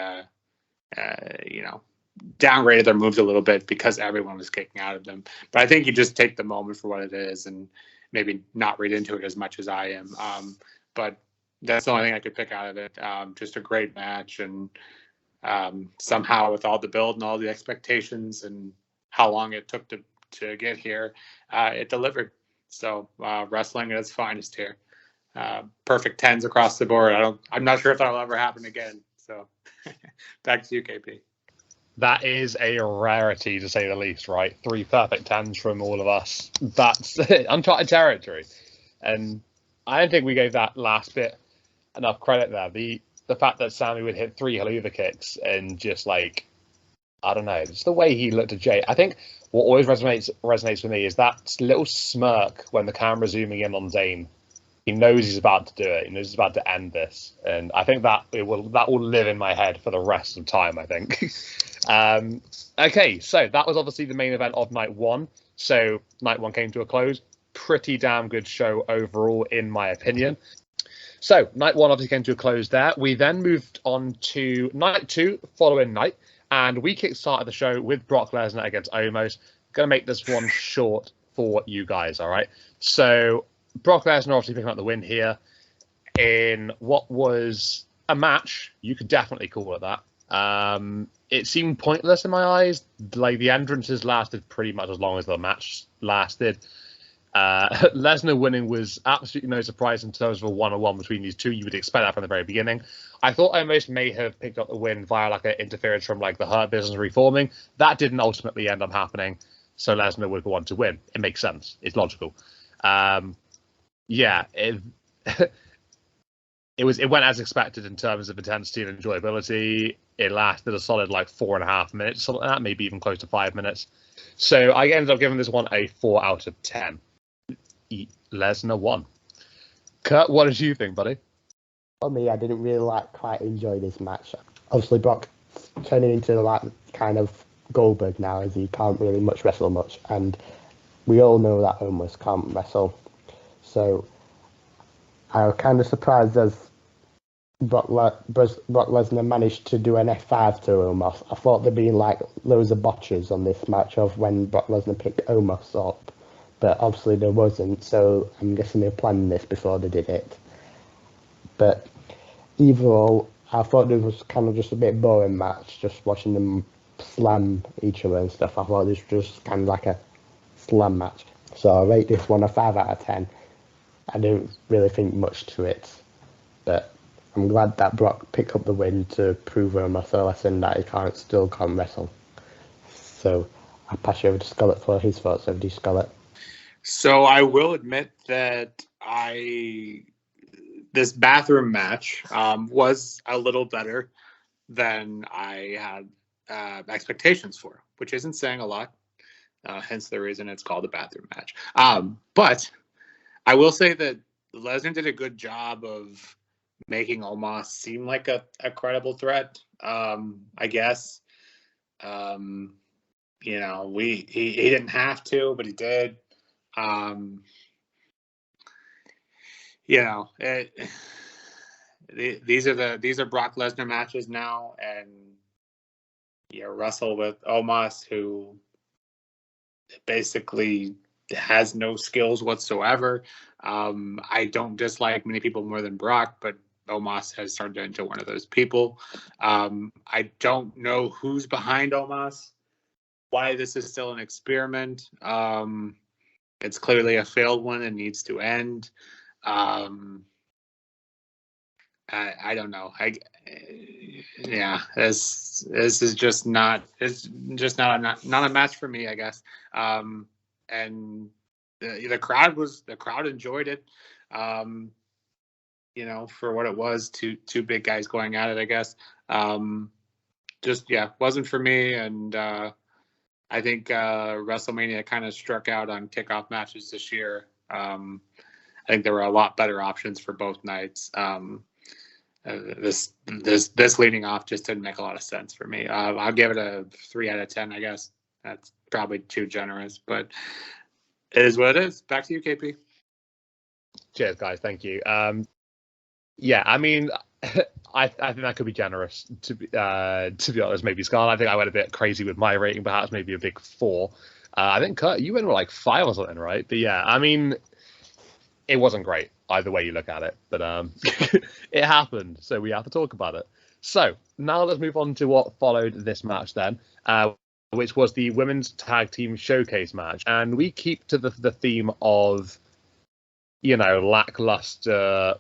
downgraded their moves a little bit because everyone was kicking out of them. But I think you just take the moment for what it is and maybe not read into it as much as I am. But that's the only thing I could pick out of it. Just a great match, and somehow with all the build and all the expectations and how long it took to get here, it delivered. So wrestling at its finest here. Perfect 10s across the board. I'm not sure if that'll ever happen again. So back to you, KP. That is a rarity, to say the least, right? 3 perfect 10s from all of us. That's uncharted territory. And I don't think we gave that last bit enough credit there. The fact that Sami would hit 3 haluva kicks and just I don't know, just the way he looked at Jay. I think what always resonates with me is that little smirk when the camera's zooming in on Zayn. He knows he's about to do it. He knows he's about to end this, and I think that will live in my head for the rest of time, I think. Okay, so that was obviously the main event of night 1. So night 1 came to a close. Pretty damn good show overall, in my opinion. So night 1 obviously came to a close there. We then moved on to night 2, following night, and we kick-started the show with Brock Lesnar against Omos. Going to make this one short for you guys, all right? So Brock Lesnar obviously picking up the win here in what was a match. You could definitely call it that. It seemed pointless in my eyes. The entrances lasted pretty much as long as the match lasted. Lesnar winning was absolutely no surprise in terms of a 1-on-1 between these two. You would expect that from the very beginning. I thought Omos may have picked up the win via an interference from the Hurt Business reforming. That didn't ultimately end up happening, so Lesnar would go on to win. It makes sense. It's logical. It went as expected in terms of intensity and enjoyability. It lasted a solid 4.5 minutes, something like that, maybe even close to 5 minutes. So I ended up giving this one a 4 out of 10. Lesnar won. Kurt, what did you think, buddy? For me, I didn't really quite enjoy this match. Obviously, Brock turning into kind of Goldberg now, as he can't really wrestle much, and we all know that Omos can't wrestle. So I was kind of surprised as Brock Lesnar managed to do an F5 to Omos. I thought there'd been loads of botches on this match of when Brock Lesnar picked Omos up, but obviously there wasn't, so I'm guessing they were planning this before they did it. But overall, I thought it was kind of just a bit boring match, just watching them slam each other and stuff. I thought this was just kind of like a slam match. So I rate this one a 5 out of 10. I don't really think much to it, but I'm glad that Brock picked up the win to prove Omos a lesson that he still can't wrestle. So I pass you over to Scarlett for his thoughts. Over to you, Scarlett. So I will admit that this bathroom match was a little better than I had expectations for, which isn't saying a lot. Hence the reason it's called a bathroom match. But I will say that Lesnar did a good job of making Omos seem like a credible threat. I guess. He didn't have to, but he did. These are Brock Lesnar matches now, and you wrestle with Omos, who basically has no skills whatsoever. I don't dislike many people more than Brock, but Omos has turned into one of those people. I don't know who's behind Omos, why this is still an experiment. It's clearly a failed one and needs to end. I don't know. Yeah, this is just not. It's just not a match for me, I guess. And the crowd enjoyed it. For what it was, two big guys going at it, I guess. Just wasn't for me, and I think WrestleMania kind of struck out on kickoff matches this year. I think there were a lot better options for both nights. This leading off just didn't make a lot of sense for me. I'll give it a 3 out of 10, I guess. That's probably too generous, but it is what it is. Back to you, KP. Cheers, guys. Thank you. Yeah, I mean, I think that could be generous, to be honest. Maybe Scarlett. I think I went a bit crazy with my rating, perhaps maybe a big 4. I think Kurt, you went with like 5 or something, right? But yeah, I mean, it wasn't great either way you look at it, but it happened, so we have to talk about it. So now let's move on to what followed this match then, which was the women's tag team showcase match, and we keep to the theme of lackluster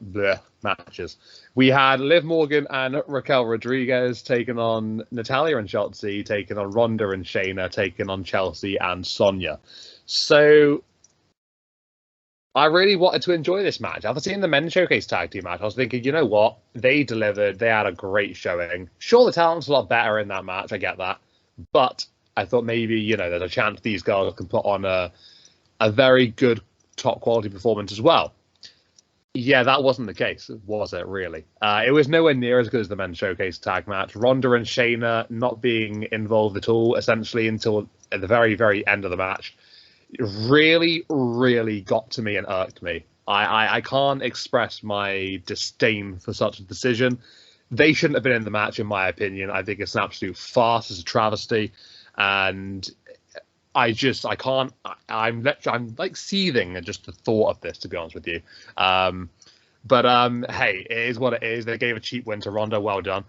matches. We had Liv Morgan and Raquel Rodriguez taking on Natalya and Shotzi, taking on Ronda and Shayna, taking on Chelsea and Sonya. So I really wanted to enjoy this match. After seeing the men's showcase tag team match, I was thinking, you know what? They delivered. They had a great showing. Sure, the talent's a lot better in that match. I get that. But I thought maybe, there's a chance these girls can put on a very good top quality performance as well. Yeah, that wasn't the case, was it, really? It was nowhere near as good as the men's showcase tag match. Ronda and Shayna not being involved at all, essentially, until at the very, very end of the match. It really, really got to me and irked me. I can't express my disdain for such a decision. They shouldn't have been in the match, in my opinion. I think it's an absolute farce. It's a travesty. And I can't. I'm like seething at just the thought of this, to be honest with you. But hey, it is what it is. They gave a cheap win to Ronda. Well done.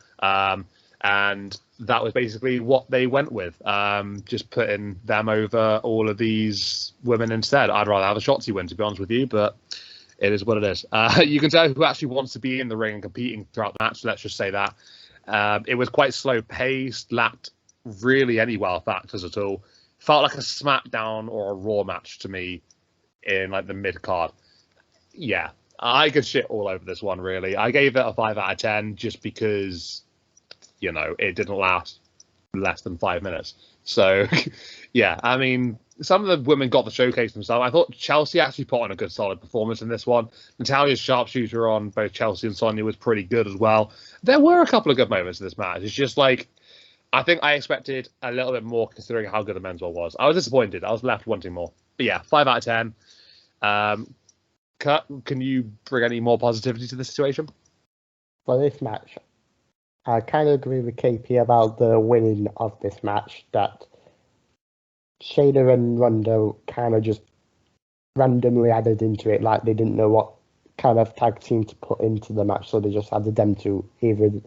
And that was basically what they went with. Just putting them over all of these women instead. I'd rather have a Shotzi win, to be honest with you, but it is what it is. You can tell who actually wants to be in the ring and competing throughout the match. Let's just say that. It was quite slow paced, lacked really any wow factors at all. Felt like a SmackDown or a Raw match to me in like the mid card. Yeah, I could shit all over this one, really. I gave it a 5 out of 10 just because, it didn't last less than 5 minutes. So, yeah, I mean, some of the women got the showcase themselves. I thought Chelsea actually put on a good, solid performance in this one. Natalya's sharpshooter on both Chelsea and Sonya was pretty good as well. There were a couple of good moments in this match. It's just like, I think I expected a little bit more considering how good the men's one was. I was disappointed. I was left wanting more. But yeah, 5 out of 10. Kurt, can you bring any more positivity to the situation? For this match, I kind of agree with KP about the winning of this match, that Shayna and Ronda kind of just randomly added into it, like they didn't know what kind of tag team to put into the match, so they just added them to even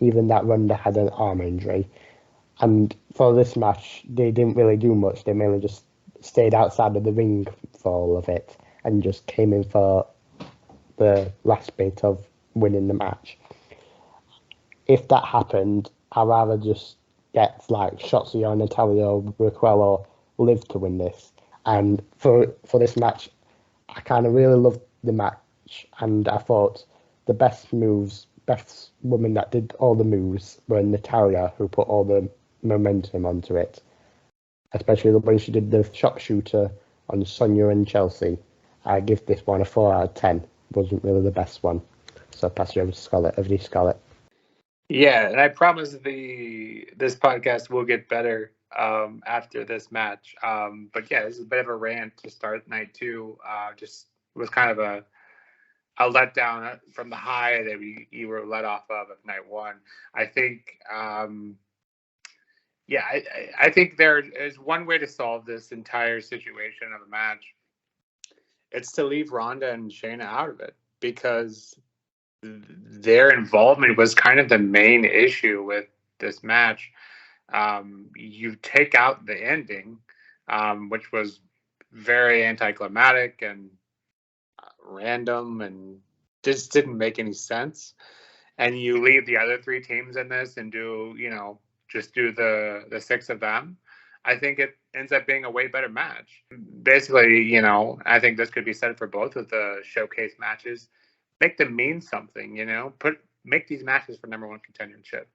that Ronda had an arm injury. And for this match, they didn't really do much. They mainly just stayed outside of the ring for all of it and just came in for the last bit of winning the match. If that happened, I'd rather just get like Shotzi or Natalya or Raquel or Liv to win this. And for this match, I kind of really loved the match, and I thought the best woman that did all the moves were Natalya, who put all the momentum onto it, especially when she did the sharpshooter on Sonya and Chelsea. I give this one a 4 out of 10. Wasn't really the best one. So I pass you over to Scarlett. Over to Scarlett. Yeah, and I promise this podcast will get better after this match. But yeah, this is a bit of a rant to start night 2. Just was kind of a letdown from the high that you were let off of night 1. I think, I think there is one way to solve this entire situation of a match. It's to leave Ronda and Shayna out of it, because their involvement was kind of the main issue with this match. You take out the ending, which was very anticlimactic and random and just didn't make any sense. and you leave the other 3 teams in this and do, just do the 6 of them, I think it ends up being a way better match. Basically, I think this could be said for both of the showcase matches. Make them mean something, make these matches for number 1 contendership.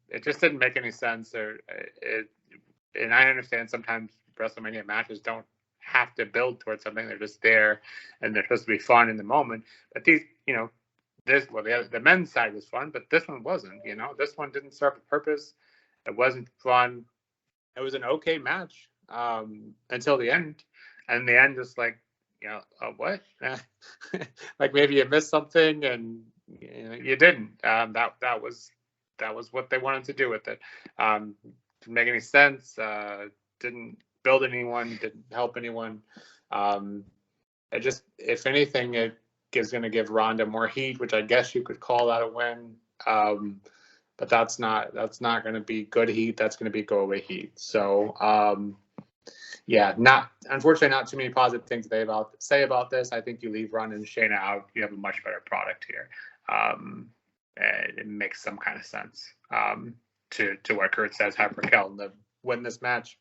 It just didn't make any sense. And I understand sometimes WrestleMania matches don't have to build towards something. They're just there and they're supposed to be fun in the moment. But these, the men's side was fun, but this one wasn't. This one didn't serve a purpose. It wasn't fun. It was an okay match until the end, and the end just like, what? Like maybe you missed something and you didn't. That was what they wanted to do with it. Didn't make any sense. Didn't build anyone. Didn't help anyone. It just, if anything, it is going to give Ronda more heat, which I guess you could call that a win. But that's not going to be good heat. That's going to be go away heat. So unfortunately, not too many positive things to say about this. I think you leave Ronda and Shayna out, you have a much better product here. It makes some kind of sense to what Kurt says, have Raquel win this match,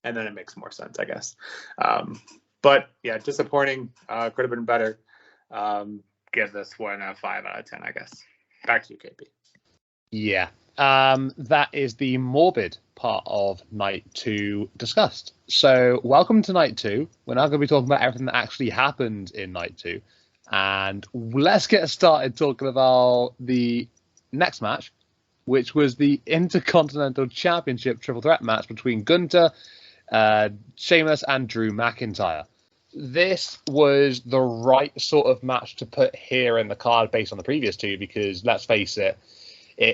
and then it makes more sense, I guess. But yeah, disappointing. Could have been better. Give this one a 5 out of 10, I guess. Back to you, KP. Yeah, that is the morbid part of night 2 discussed. So welcome to night 2. We're now going to be talking about everything that actually happened in night 2. And let's get started talking about the next match, which was the Intercontinental Championship triple threat match between Gunther, Sheamus, and Drew McIntyre. This was the right sort of match to put here in the card based on the previous 2, because let's face it,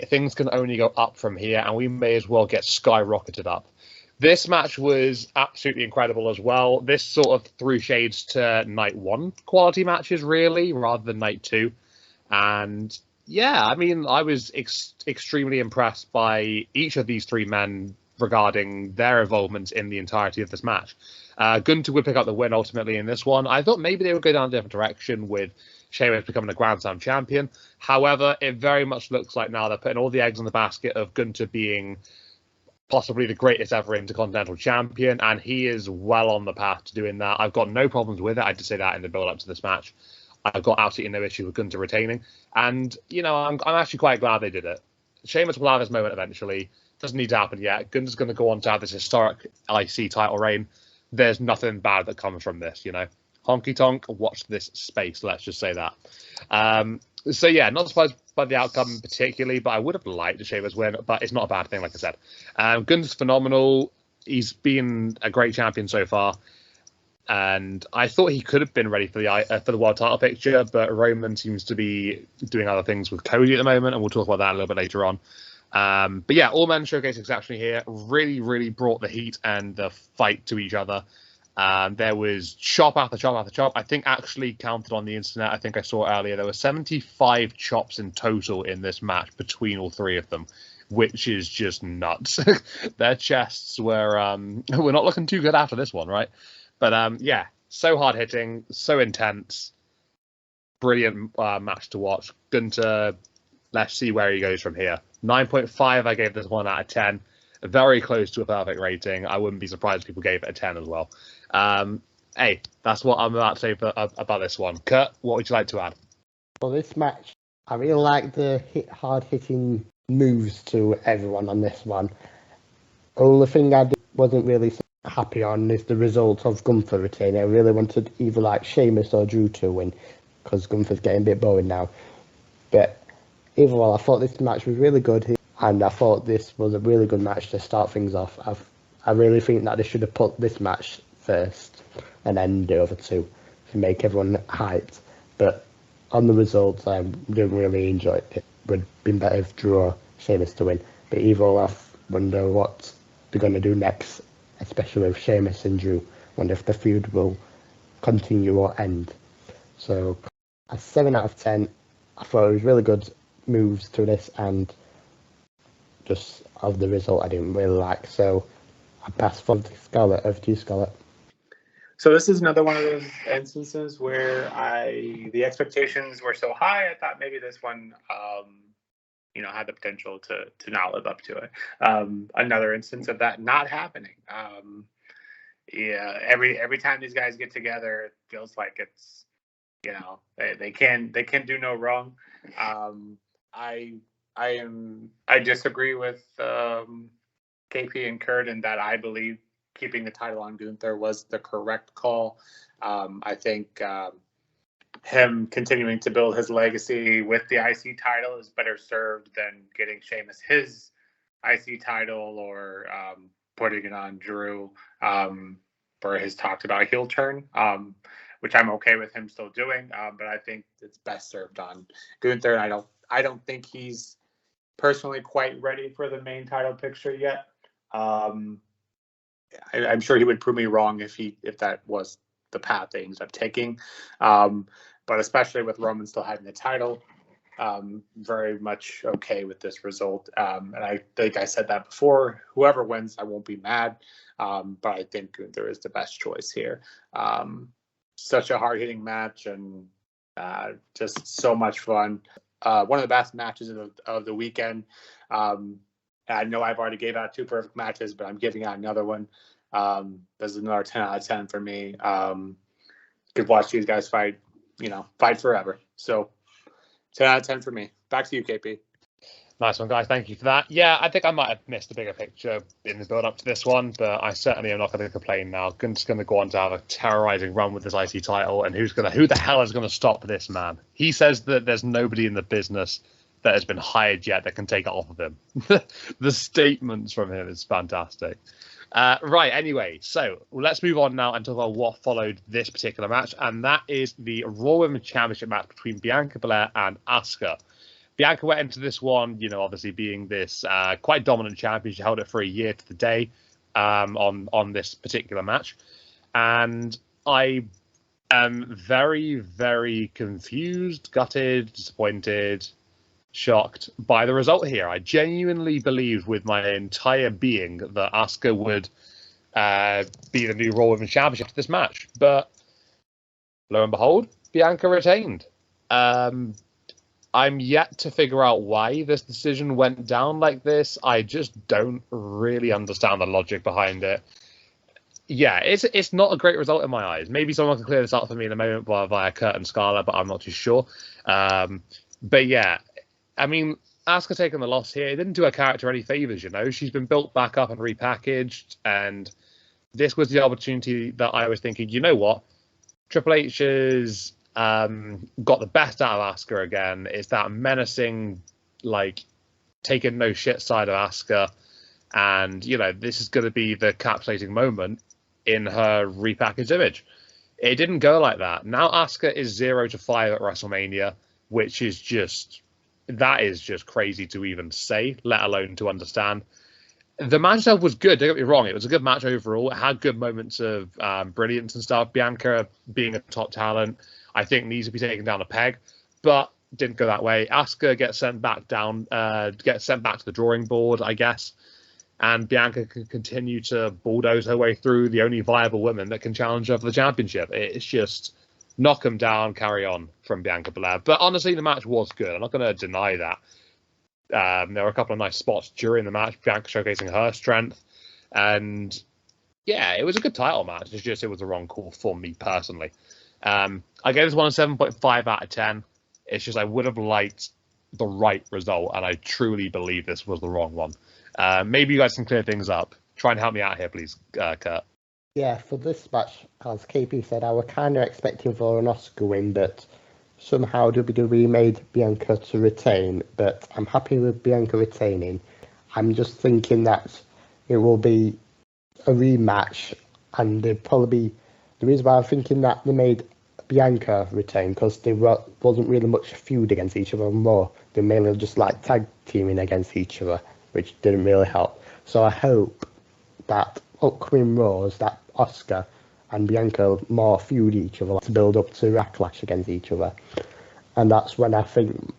things can only go up from here, and we may as well get skyrocketed up. This match was absolutely incredible as well. This sort of threw shades to night 1 quality matches, really, rather than night 2. And yeah, I mean, I was extremely impressed by each of these 3 men regarding their involvement in the entirety of this match. Gunther would pick up the win ultimately in this one. I thought maybe they would go down a different direction with Sheamus becoming a Grand Slam champion. However, it very much looks like now they're putting all the eggs in the basket of Gunther being possibly the greatest ever Intercontinental champion, and he is well on the path to doing that. I've got no problems with it. I did say that in the build-up to this match. I've got absolutely no issue with Gunther retaining. And, I'm actually quite glad they did it. Sheamus will have his moment eventually. Doesn't need to happen yet. Gunther's going to go on to have this historic IC title reign. There's nothing bad that comes from this, Honky tonk, watch this space, let's just say that. So yeah, not surprised by the outcome particularly, but I would have liked a Sheamus win, but it's not a bad thing, like I said. Gunther's phenomenal. He's been a great champion so far, and I thought he could have been ready for the world title picture, but Roman seems to be doing other things with Cody at the moment, and we'll talk about that a little bit later on. But yeah, all men showcase exceptionally here. Really, really brought the heat and the fight to each other. There was chop after chop after chop. I think actually counted on the internet, I think I saw earlier, there were 75 chops in total in this match between all 3 of them, which is just nuts. Their chests were not looking too good after this one, right? But yeah, so hard hitting, so intense, brilliant match to watch. Gunther, let's see where he goes from here. 9.5, I gave this 1 out of 10. Very close to a perfect rating. I wouldn't be surprised if people gave it a 10 as well. Hey, that's what I'm about to say about this one. Kurt, what would you like to add? For this match, I really like the hard-hitting moves to everyone on this one. Only thing I wasn't really happy on is the result of Gunther retaining. I really wanted either like Sheamus or Drew to win, because Gunther's getting a bit boring now. But either way, I thought this match was really good, and I thought this was a really good match to start things off. I really think that they should have put this match first and then the other 2 to make everyone hyped. But on the results, I didn't really enjoy it. It would have been better if Drew or Sheamus to win. But either way, I wonder what they're going to do next, especially with Sheamus and Drew. I wonder if the feud will continue or end. So a 7 out of 10. I thought it was really good moves to this, and just of the result I didn't really like. So I pass for the Scarlett. Over to you, Scarlett. So this is another one of those instances where the expectations were so high. I thought maybe this one, had the potential to not live up to it. Another instance of that not happening. Every time these guys get together, it feels like it's, they can do no wrong. I disagree with KP and Kurt in that I believe keeping the title on Gunther was the correct call. I think him continuing to build his legacy with the IC title is better served than getting Sheamus his IC title or putting it on Drew for his talked about heel turn, which I'm okay with him still doing. But I think it's best served on Gunther. And I don't think he's personally quite ready for the main title picture yet. I'm sure he would prove me wrong if that was the path they ended up taking. But especially with Roman still having the title, very much okay with this result. And I think I said that before. Whoever wins, I won't be mad. But I think Gunther is the best choice here. Such a hard-hitting match and just so much fun. One of the best matches of the weekend. I know I've already gave out 2 perfect matches, but I'm giving out another one. This is another 10 out of 10 for me. Could watch these guys fight forever. So 10 out of 10 for me. Back to you, KP. Nice one, guys. Thank you for that. Yeah, I think I might have missed the bigger picture in the build-up to this one, but I certainly am not going to complain now. Gunther's going to go on to have a terrorizing run with this IC title, and who the hell is going to stop this man? He says that there's nobody in the business that has been hired yet that can take it off of him. The statements from him is fantastic. Right, anyway, so let's move on now and talk about what followed this particular match, and that is the Raw Women's Championship match between Bianca Belair and Asuka. Bianca went into this one, obviously being this quite dominant champion. She held it for a year to the day on this particular match. And I am very, very confused, gutted, disappointed, shocked by the result here. I genuinely believed with my entire being that Asuka would be the new Raw Women's Championship to this match. But lo and behold, Bianca retained. I'm yet to figure out why this decision went down like this. I just don't really understand the logic behind it. Yeah, it's not a great result in my eyes. Maybe someone can clear this up for me in a moment via Kurt and Scarlett, but I'm not too sure. But yeah, I mean, Asuka taking the loss here, it didn't do her character any favors, She's been built back up and repackaged, and this was the opportunity that I was thinking, you know what? Triple H has got the best out of Asuka again. It's that menacing, taking no shit side of Asuka, and, this is going to be the captivating moment in her repackaged image. It didn't go like that. Now Asuka is 0-5 at WrestleMania, which is just crazy to even say, let alone to understand. The match itself was good, don't get me wrong. It was a good match overall. It had good moments of brilliance and stuff. Bianca being a top talent, I think, needs to be taken down a peg, but didn't go that way. Asuka gets sent back down, gets sent back to the drawing board, I guess, and Bianca can continue to bulldoze her way through the only viable woman that can challenge her for the championship. It's just knock them down, carry on from Bianca Belair. But honestly, the match was good. I'm not going to deny that. There were a couple of nice spots during the match, Bianca showcasing her strength. And yeah, it was a good title match. It's just it was the wrong call for me personally. I gave this one a 7.5 out of 10. It's just I would have liked the right result, and I truly believe this was the wrong one. Maybe you guys can clear things up. Try and help me out here, please, Kurt. Yeah, for this match, as KP said, I was kind of expecting for an Asuka win, but somehow WWE made Bianca to retain. But I'm happy with Bianca retaining. I'm just thinking that it will be a rematch, and they'd probably be the reason why I'm thinking that they made Bianca retain, because there wasn't really much feud against each other more. They mainly just tag teaming against each other, which didn't really help. So I hope that upcoming Raws, that Asuka and Bianca more feud each other to build up to backlash against each other. And that's when I think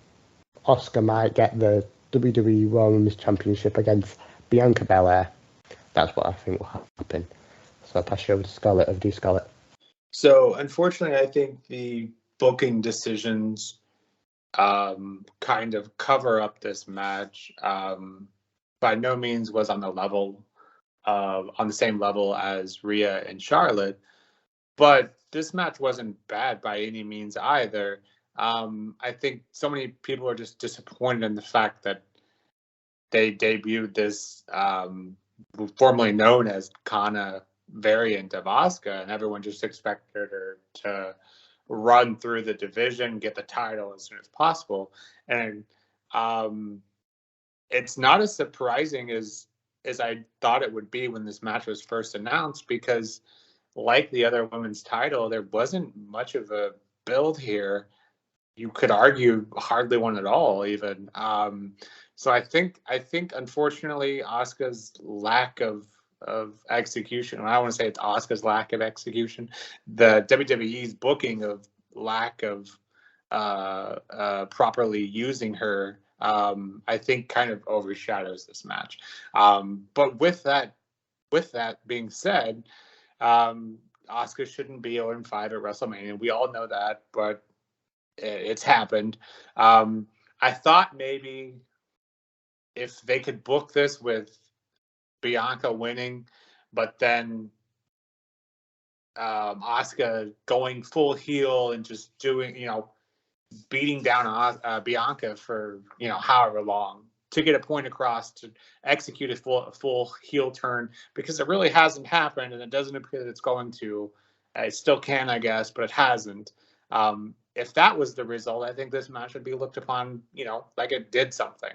Asuka might get the WWE Women's Championship against Bianca Belair. That's what I think will happen. So I pass you over to Scarlett of D Scarlett. So unfortunately, I think the booking decisions kind of cover up this match. By no means was on the same level as Rhea and Charlotte, but this match wasn't bad by any means either. I think so many people are just disappointed in the fact that they debuted this formerly known as Kana variant of Asuka, and everyone just expected her to run through the division, get the title as soon as possible. And it's not as surprising as I thought it would be when this match was first announced, because like the other women's title, there wasn't much of a build here. You could argue hardly one at all, even. So I think unfortunately Asuka's lack of execution. I don't want to say it's Asuka's lack of execution. The WWE's booking of lack of properly using her, I think, kind of overshadows this match. But with that being said, Asuka shouldn't be 0-5 at WrestleMania. We all know that, but it's happened. I thought maybe if they could book this with Bianca winning, but then Asuka going full heel and just doing, beating down Bianca for, however long to get a point across, to execute a full heel turn, because it really hasn't happened, and it doesn't appear that it's going to. It still can, I guess, but it hasn't. If that was the result, I think this match would be looked upon, like it did something.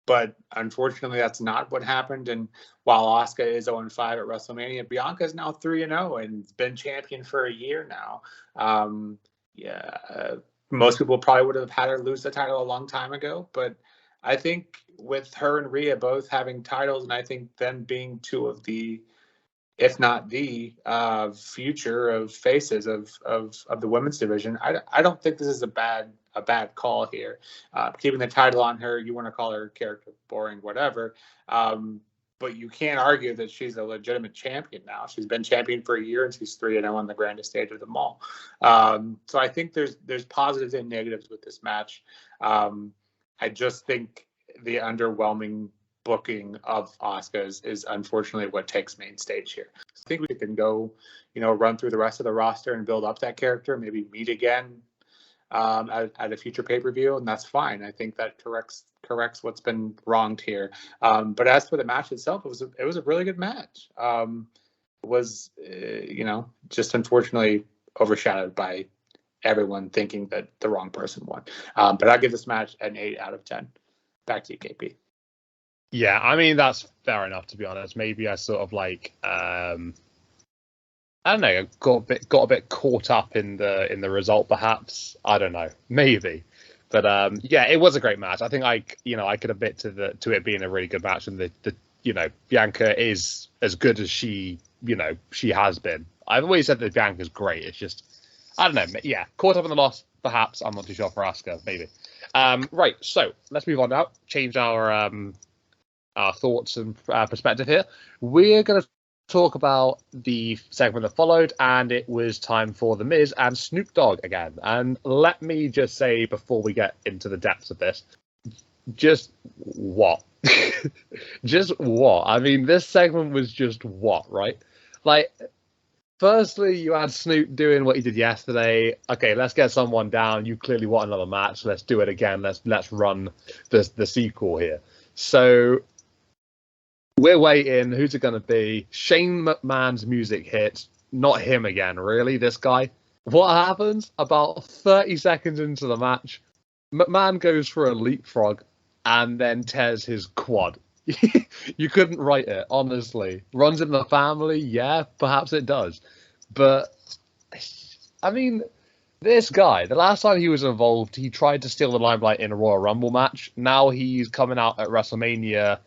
But unfortunately, that's not what happened. And while Asuka is 0-5 at WrestleMania, Bianca is now 3-0 and has been champion for a year now. Most people probably would have had her lose the title a long time ago. But I think with her and Rhea both having titles, and I think them being two of the, if not the future of faces of the women's division, I don't think this is a bad call here. Keeping the title on her, you want to call her character boring, whatever. But you can't argue that she's a legitimate champion now. She's been champion for a year, and she's 3-0 on the grandest stage of them all. So I think there's positives and negatives with this match. I just think the underwhelming booking of Asuka is unfortunately what takes main stage here. I think we can go, run through the rest of the roster and build up that character, maybe meet again at a future pay-per-view, and that's fine. I think that corrects what's been wronged here. But as for the match itself, it was a really good match. It was just unfortunately overshadowed by everyone thinking that the wrong person won. But I'll give this match an 8 out of 10. Back to you, KP. Yeah, I mean, that's fair enough, to be honest. Maybe I sort of I don't know, got a bit caught up in the result, perhaps. I don't know, maybe. But yeah, it was a great match. I think I could admit to it being a really good match, and the Bianca is as good as she has been. I've always said that Bianca's great. It's just, I don't know. Yeah, caught up in the loss, perhaps. I'm not too sure for Asuka, maybe. Right, so let's move on now. Change our thoughts and perspective here. We're going to talk about the segment that followed, and it was time for The Miz and Snoop Dogg again. And let me just say, before we get into the depths of this, just what? Just what? I mean, this segment was just what, right? Like, firstly, you had Snoop doing what he did yesterday. Okay, let's get someone down. You clearly want another match. Let's do it again. Let's run the sequel here. So we're waiting. Who's it going to be? Shane McMahon's music hits. Not him again, really, this guy. What happens? About 30 seconds into the match, McMahon goes for a leapfrog and then tears his quad. You couldn't write it, honestly. Runs in the family? Yeah, perhaps it does. But, I mean, this guy, the last time he was involved, he tried to steal the limelight in a Royal Rumble match. Now he's coming out at WrestleMania,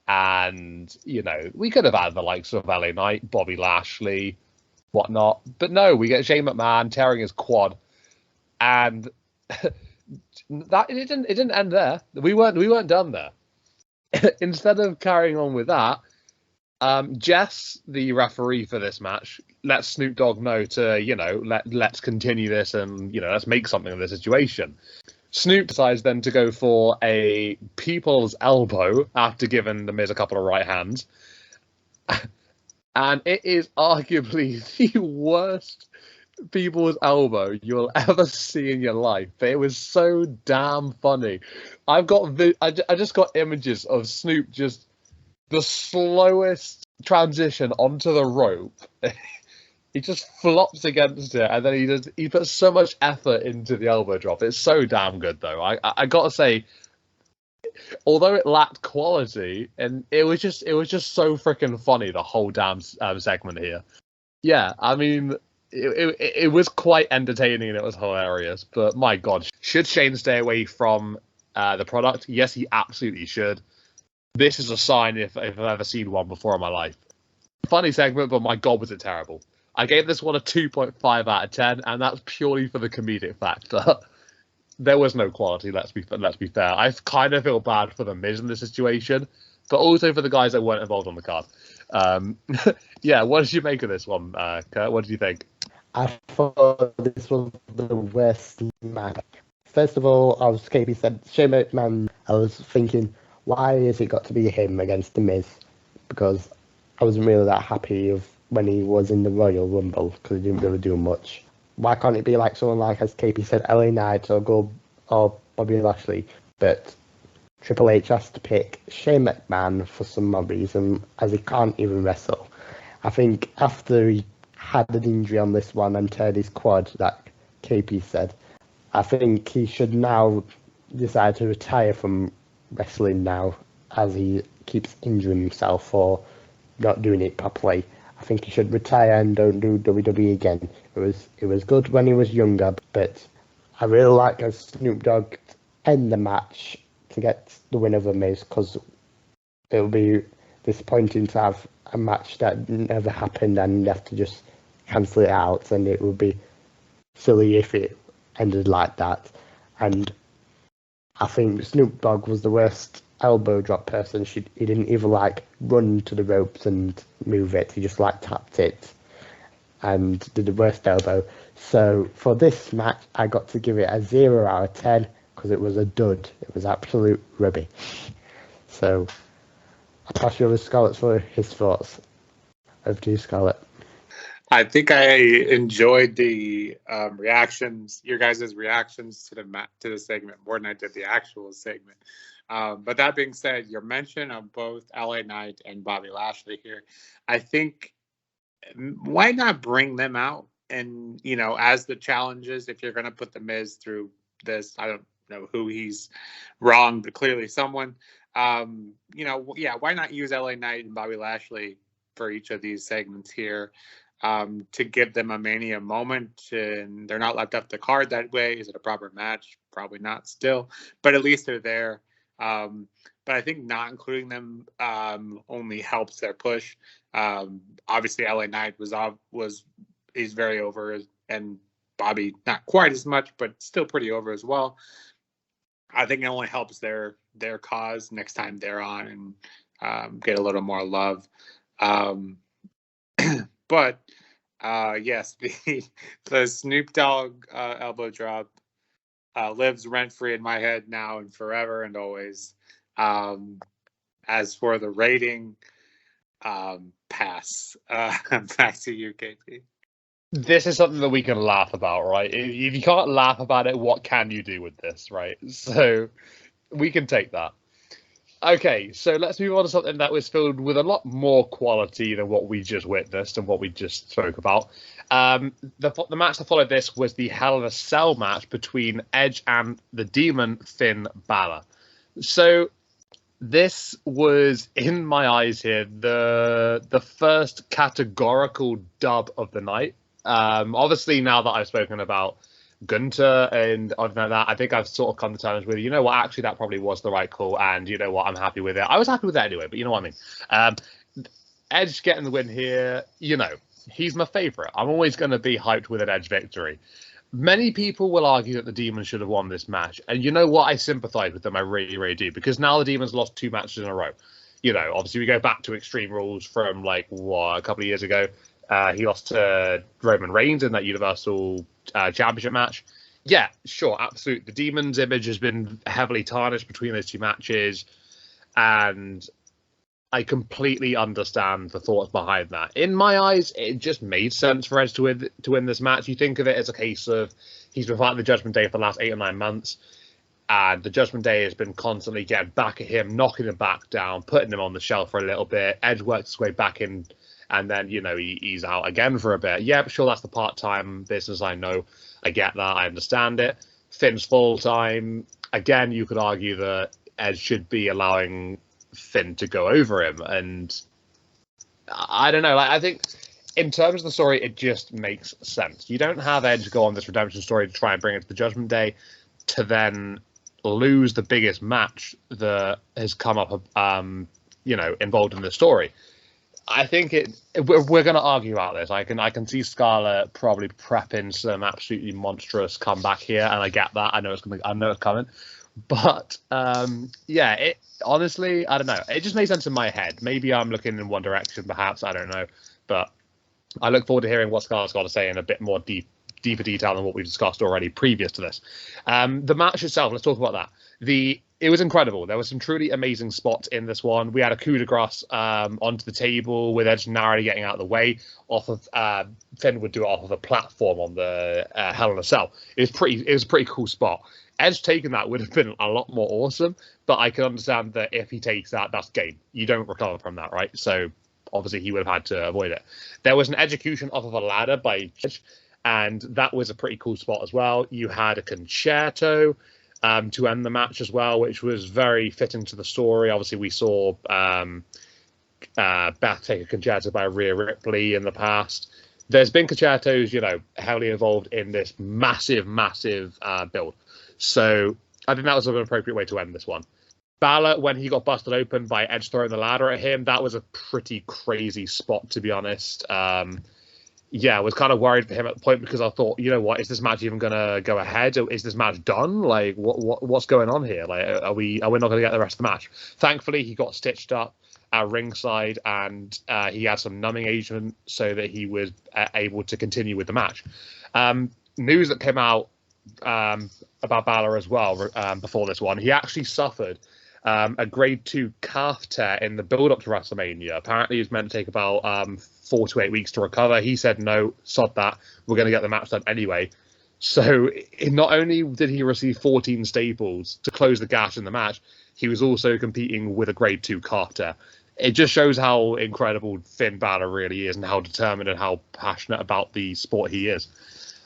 and, we could have had the likes of LA Knight, Bobby Lashley, whatnot. But no, we get Shane McMahon tearing his quad. And that it didn't end there. We weren't done there. Instead of carrying on with that, Jess, the referee for this match, let Snoop Dogg know to, let's continue this and, let's make something of the situation. Snoop decides then to go for a people's elbow after giving The Miz a couple of right hands. And it is arguably the worst people's elbow you'll ever see in your life. But it was so damn funny. I just got images of Snoop just the slowest transition onto the rope. He just flops against it, and then he puts so much effort into the elbow drop. It's so damn good, though. I gotta say, although it lacked quality, and it was just so freaking funny, the whole damn segment here. Yeah, I mean, it was quite entertaining and it was hilarious. But my God, should Shane stay away from the product? Yes, he absolutely should. This is a sign if I've ever seen one before in my life. Funny segment, but my God, was it terrible. I gave this one a 2.5 out of 10, and that's purely for the comedic factor. There was no quality, let's be fair. I kind of feel bad for the Miz in this situation, but also for the guys that weren't involved on the card. Yeah, what did you make of this one, Kurt? What did you think? I thought this was the worst match. First of all, as KP said, Shane McMahon, I was thinking, why has it got to be him against The Miz? Because I wasn't really that happy of when he was in the Royal Rumble, because he didn't really do much. Why can't it be like someone like, as KP said, LA Knight or Bobby Lashley? But Triple H has to pick Shane McMahon for some odd reason, as he can't even wrestle. I think after he had an injury on this one and teared his quad, that KP said, I think he should now decide to retire from wrestling now, as he keeps injuring himself or not doing it properly. I think he should retire and don't do WWE again. It was good when he was younger, but I really like as Snoop Dogg end the match to get the win over Miz, because it'll be disappointing to have a match that never happened and you have to just cancel it out, and it would be silly if it ended like that. And I think Snoop Dogg was the worst elbow drop person. He didn't even run to the ropes and move it. He just tapped it and did the worst elbow. So for this match, I got to give it a 0 out of 10 because it was a dud. It was absolute rubbish. So I'll pass you over to Scarlett for his thoughts. Over to you, Scarlett. I think I enjoyed the reactions, your guys' reactions to the segment more than I did the actual segment. But that being said, your mention of both LA Knight and Bobby Lashley here, I think, why not bring them out? And, as the challenges, if you're going to put The Miz through this, I don't know who he's wrong, but clearly someone, why not use LA Knight and Bobby Lashley for each of these segments here? To give them a Mania moment, and they're not left off the card that way. Is it a proper match? Probably not still, but at least they're there. But I think not including them only helps their push. Obviously, LA Knight is very over, and Bobby not quite as much, but still pretty over as well. I think it only helps their cause next time they're on and get a little more love. But yes, the Snoop Dogg elbow drop lives rent free in my head now and forever and always. As for the rating, pass. Back to you, KP. This is something that we can laugh about, right? If you can't laugh about it, what can you do with this, right? So we can take that. Okay, so let's move on to something that was filled with a lot more quality than what we just witnessed and what we just spoke about. The match that followed this was the Hell in a Cell match between Edge and the Demon Finn Balor. So this was, in my eyes here, the first categorical dub of the night. Obviously, now that I've spoken about Gunter and other than that, I think I've sort of come to terms with, actually that probably was the right call, and I'm happy with it. I was happy with that anyway, but you know what I mean. Edge getting the win here, he's my favorite. I'm always going to be hyped with an Edge victory. Many people will argue that the Demon should have won this match, and you know what? I sympathize with them. I really, really do, because now the Demon's lost 2 matches in a row. Obviously we go back to Extreme Rules from a couple of years ago. He lost to Roman Reigns in that Universal Championship match. Yeah, sure, absolutely. The Demon's image has been heavily tarnished between those two matches, and I completely understand the thoughts behind that. In my eyes, it just made sense for Edge to win this match. You think of it as a case of he's been fighting the Judgment Day for the last 8 or 9 months, and the Judgment Day has been constantly getting back at him, knocking him back down, putting him on the shelf for a little bit. Edge works his way back in, and then, he's out again for a bit. Yeah, but sure, that's the part-time business, I know. I get that. I understand it. Finn's full-time. Again, you could argue that Edge should be allowing Finn to go over him. And I don't know. I think in terms of the story, it just makes sense. You don't have Edge go on this redemption story to try and bring it to the Judgment Day to then lose the biggest match that has come up, involved in the story. I think we're going to argue about this. I can see Scarlett probably prepping some absolutely monstrous comeback here, and I get that. I know it's coming, but it honestly, I don't know. It just makes sense in my head. Maybe I'm looking in one direction, perhaps. I don't know, but I look forward to hearing what Scarlett's got to say in a bit more deeper detail than what we've discussed already previous to this. The match itself, let's talk about that. It was incredible. There were some truly amazing spots in this one. We had a coup de grace onto the table with Edge narrowly getting out of the way. Off of Finn would do it off of a platform on the Hell in a Cell. It was a pretty cool spot. Edge taking that would have been a lot more awesome, but I can understand that if he takes that, that's game. You don't recover from that, right? So obviously he would have had to avoid it. There was an execution off of a ladder by Edge, and that was a pretty cool spot as well. You had a concerto to end the match as well, which was very fitting to the story. Obviously, we saw Beth take a concerto by Rhea Ripley in the past. There's been concertos, heavily involved in this massive build. So I think that was an appropriate way to end this one. Balor, when he got busted open by Edge throwing the ladder at him, that was a pretty crazy spot, to be honest. I was kind of worried for him at the point because I thought, what, is this match even going to go ahead? Is this match done? Like, what's going on here? Like, are we not going to get the rest of the match? Thankfully, he got stitched up at ringside, and he had some numbing agent so that he was able to continue with the match. News that came out about Balor as well before this one, he actually suffered a grade 2 calf tear in the build-up to WrestleMania. Apparently, he was meant to take about 4 to 8 weeks to recover. He said, no, sod that. We're going to get the match done anyway. So not only did he receive 14 staples to close the gash in the match, he was also competing with a grade 2 calf tear. It just shows how incredible Finn Balor really is and how determined and how passionate about the sport he is.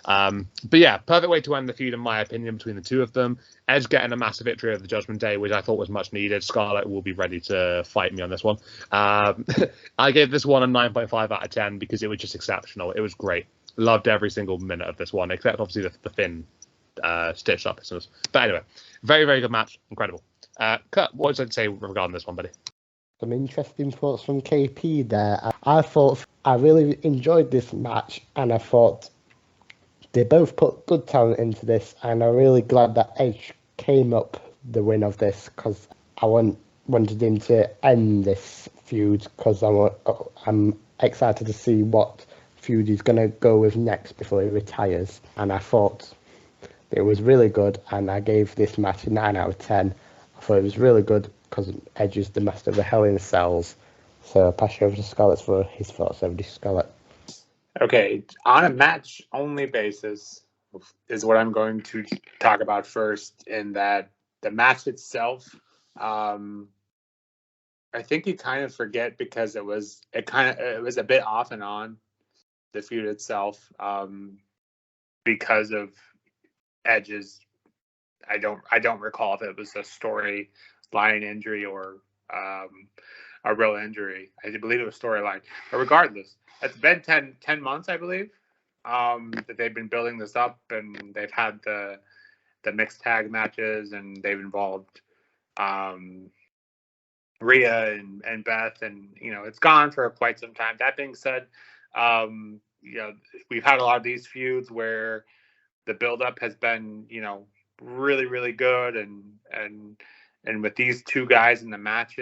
But yeah, perfect way to end the feud, in my opinion, between the two of them. Edge getting a massive victory over the Judgment Day, which I thought was much needed. Scarlett will be ready to fight me on this one. I gave this one a 9.5 out of 10 because it was just exceptional. It was great. Loved every single minute of this one, except obviously the Finn stitched up business. But anyway, very, very good match. Incredible. Kurt, what would you say regarding this one, buddy? Some interesting thoughts from KP there. I thought I really enjoyed this match, and I thought they both put good talent into this, and I'm really glad that Edge came up the win of this because I wanted him to end this feud because I'm excited to see what feud he's going to go with next before he retires. And I thought it was really good, and I gave this match a 9 out of 10. I thought it was really good because Edge is the master of the Hell in Cells. So I'll pass you over to Scarlett for his thoughts. Over to Scarlett. Okay, on a match-only basis is what I'm going to talk about first, in that the match itself, I think you kind of forget because it was a bit off and on, the feud itself, because of Edge's. I don't recall if it was a storyline injury or a real injury. I believe it was storyline, but regardless. It's been 10 months, I believe, that they've been building this up, and they've had the mixed tag matches, and they've involved Rhea and Beth, and it's gone for quite some time. That being said, we've had a lot of these feuds where the build-up has been really, really good, and with these two guys in the match.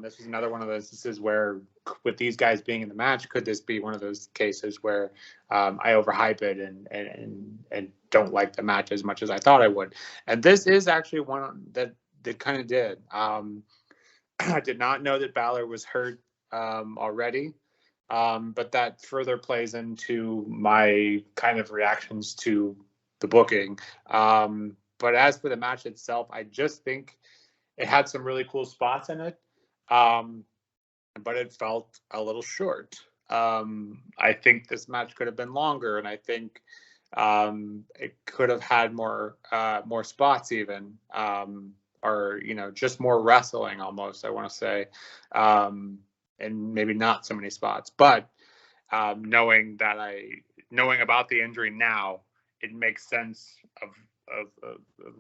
This is another one of those instances where with these guys being in the match, could this be one of those cases where I overhype it and don't like the match as much as I thought I would? And this is actually one that kind of did. I did not know that Balor was hurt already, but that further plays into my kind of reactions to the booking. But as for the match itself, I just think it had some really cool spots in it, but it felt a little short. I think this match could have been longer, and I think it could have had more spots even, or just more wrestling almost, I want to say, and maybe not so many spots. But knowing about the injury now, it makes sense of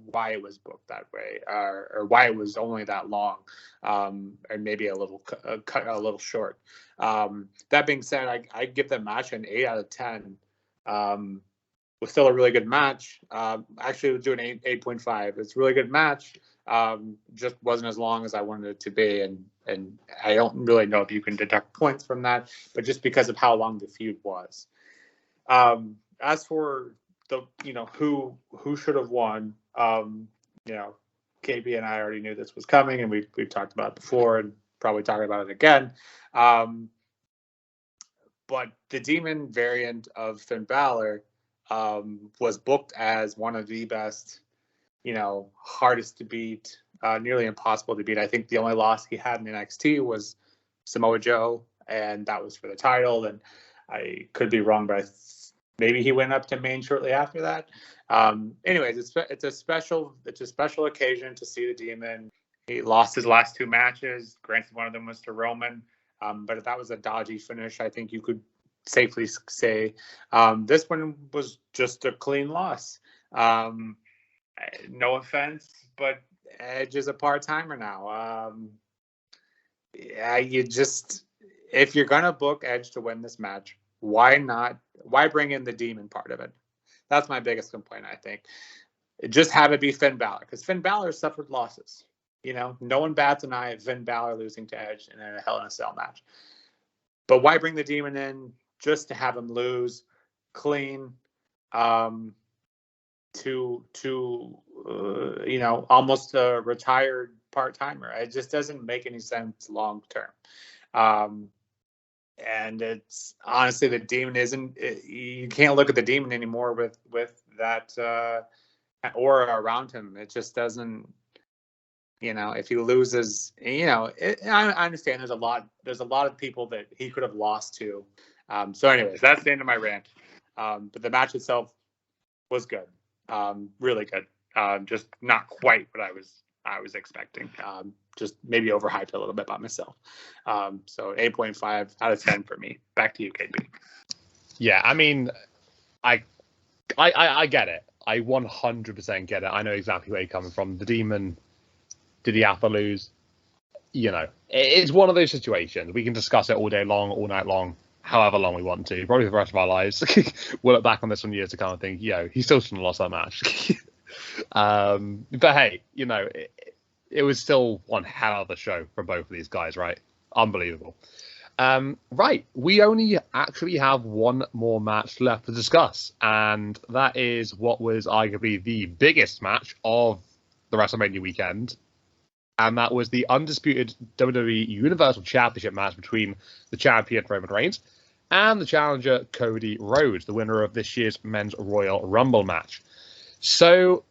why it was booked that way, or why it was only that long, and maybe a little cut a little short. That being said, I give the match an 8 out of 10. Was still a really good match. Actually, we'll do an 8.5. It's a really good match. Just wasn't as long as I wanted it to be, and I don't really know if you can deduct points from that, but just because of how long the feud was. As for the who should have won, KB and I already knew this was coming, and we've talked about it before and probably talking about it again. But the Demon variant of Finn Balor was booked as one of the best, hardest to beat, nearly impossible to beat. I think the only loss he had in NXT was Samoa Joe, and that was for the title. And I could be wrong, but maybe he went up to main shortly after that. Anyways, it's a special occasion to see the Demon. He lost his last 2 matches. Granted, one of them was to Roman, but that was a dodgy finish, I think you could safely say. This one was just a clean loss. No offense, but Edge is a part-timer now. If you're gonna book Edge to win this match, why bring in the Demon part of it? That's my biggest complaint, I think. Just have it be Finn Balor, because Finn Balor suffered losses. No one bats an eye at Finn Balor losing to Edge in a Hell in a Cell match. But why bring the Demon in just to have him lose clean to almost a retired part-timer? It just doesn't make any sense long term. And it's honestly, the Demon you can't look at the Demon anymore with that aura around him. It just doesn't, if he loses, I understand there's a lot of people that he could have lost to. So anyways, that's the end of my rant. But the match itself was good. Really good. Just not quite what I was expecting. Just maybe overhyped a little bit by myself. So 8.5 out of 10 for me. Back to you, KB. Yeah, I mean, I get it. I 100% get it. I know exactly where you're coming from. The Demon, did he have to lose? It's one of those situations. We can discuss it all day long, all night long, however long we want to, probably for the rest of our lives. We'll look back on this one years to come and think, he still shouldn't have lost that match. But hey, it was still one hell of a show from both of these guys, right? Unbelievable. Right, we only actually have one more match left to discuss, and that is what was arguably the biggest match of the WrestleMania weekend, and that was the undisputed WWE Universal Championship match between the champion Roman Reigns and the challenger Cody Rhodes, the winner of this year's Men's Royal Rumble match. So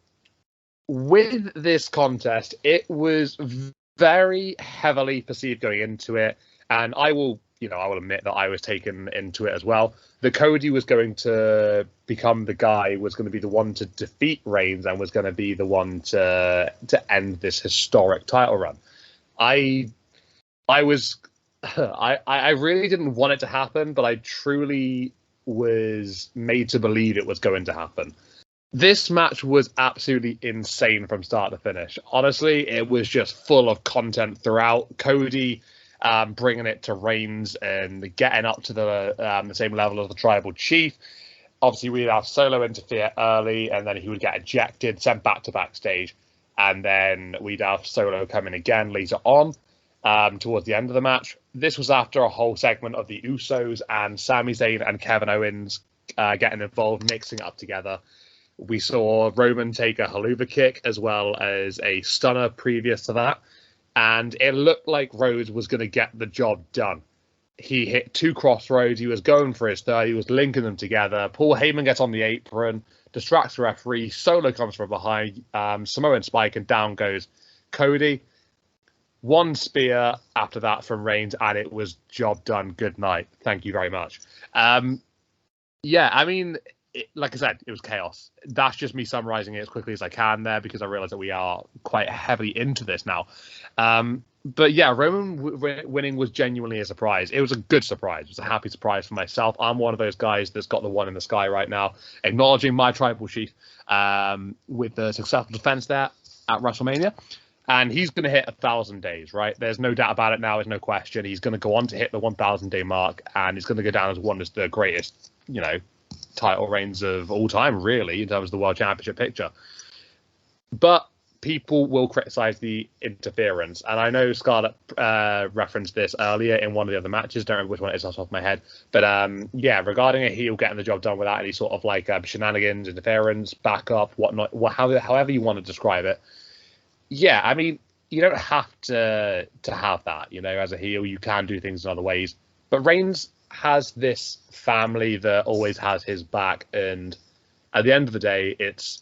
with this contest, it was very heavily perceived going into it, and I will admit that I was taken into it as well, that Cody was going to become the guy, was going to be the one to defeat Reigns and was going to be the one to end this historic title run. I really didn't want it to happen, but I truly was made to believe it was going to happen. This match was absolutely insane from start to finish. Honestly, it was just full of content throughout. Cody bringing it to Reigns and getting up to the same level as the Tribal Chief. Obviously, we'd have Solo interfere early, and then he would get ejected, sent back to backstage, and then we'd have Solo come in again later on. towards the end of the match. This was after a whole segment of the Usos and Sami Zayn and Kevin Owens getting involved, mixing it up together. We saw Roman take a haluva kick as well as a stunner previous to that. And it looked like Rhodes was going to get the job done. He hit 2 crossroads. He was going for his third. He was linking them together. Paul Heyman gets on the apron, distracts the referee. Solo comes from behind. Samoan Spike, and down goes Cody. 1 spear after that from Reigns, and it was job done. Good night. Thank you very much. Yeah, I mean, like I said, it was chaos. That's just me summarizing it as quickly as I can there, because I realize that we are quite heavily into this now. But yeah, Roman winning was genuinely a surprise. It was a good surprise. It was a happy surprise for myself. I'm one of those guys that's got the one in the sky right now, acknowledging my tribal chief with the successful defense there at WrestleMania. And he's going to hit 1,000 days, right? There's no doubt about it now. There's no question. He's going to go on to hit the 1,000 day mark, and he's going to go down as one of the greatest, title reigns of all time, really, in terms of the World Championship picture. But people will criticize the interference. And I know Scarlett referenced this earlier in one of the other matches. Don't remember which one it is off the top of my head. But yeah, regarding a heel getting the job done without any sort of like shenanigans, interference, backup, whatnot, however you want to describe it. Yeah, I mean, you don't have to have that. As a heel, you can do things in other ways. But Reigns has this family that always has his back, and at the end of the day, it's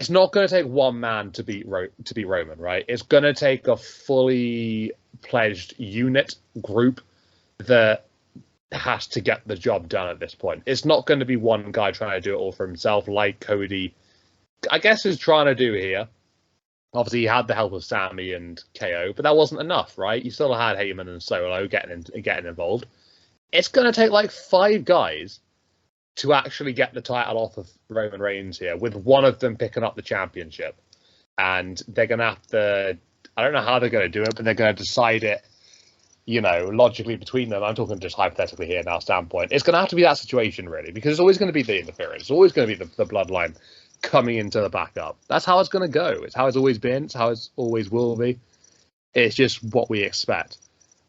not going to take one man to beat Roman, right? It's going to take a fully pledged unit group that has to get the job done at this point. It's not going to be one guy trying to do it all for himself, like Cody, I guess, is trying to do here. Obviously, he had the help of Sami and KO, but that wasn't enough, right? You still had Heyman and Solo getting involved. It's going to take like 5 guys to actually get the title off of Roman Reigns here, with one of them picking up the championship. And they're going to have to, I don't know how they're going to do it, but they're going to decide it, logically between them. I'm talking just hypothetically here now, standpoint. It's going to have to be that situation, really, because it's always going to be the interference. It's always going to be the bloodline coming into the backup. That's how it's going to go. It's how it's always been. It's how it always will be. It's just what we expect.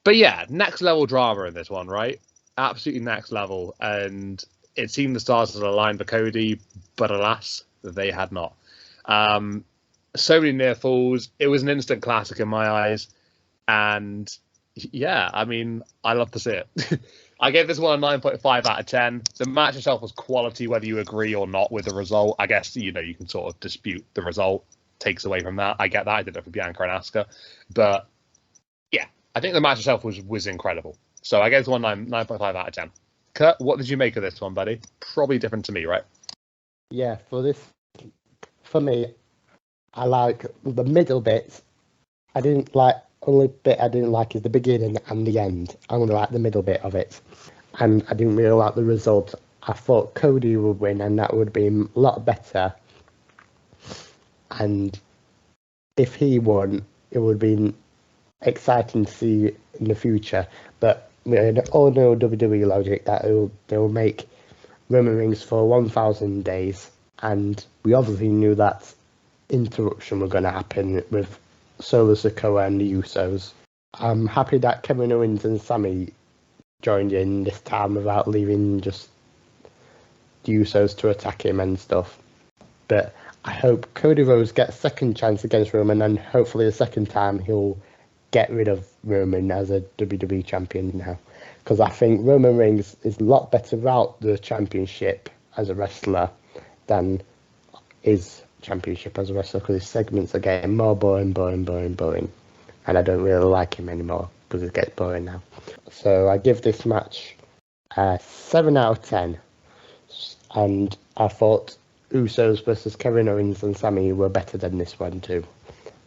But yeah, next level drama in this one, right? Absolutely next level. And it seemed the stars had aligned for Cody, but alas, they had not. So many near falls. It was an instant classic in my eyes. And yeah, I mean, I love to see it. I gave this one a 9.5 out of 10. The match itself was quality, whether you agree or not with the result. I guess, you can sort of dispute the result, takes away from that. I get that. I did it for Bianca and Asuka. But yeah, I think the match itself was incredible. So I gave this one 9.5 out of 10. Kurt, what did you make of this one, buddy? Probably different to me, right? Yeah, for me, I like the middle bits. Only bit I didn't like is the beginning and the end. I only like the middle bit of it. And I didn't really like the result. I thought Cody would win, and that would be a lot better. And if he won, it would be exciting to see in the future. But we all know WWE logic that they'll make Roman Reigns for 1,000 days. And we obviously knew that interruption was going to happen with Solo Sikoa and the Usos. I'm happy that Kevin Owens and Sami joined in this time without leaving just the Usos to attack him and stuff. But I hope Cody Rhodes gets a second chance against Roman, and hopefully the second time he'll get rid of Roman as a WWE champion now. Because I think Roman Reigns is a lot better without the championship as a wrestler than his championship as a wrestler, because his segments are getting more boring, and I don't really like him anymore because it gets boring now. So I give this match a 7 out of 10, and I thought Usos versus Kevin Owens and Sami were better than this one too.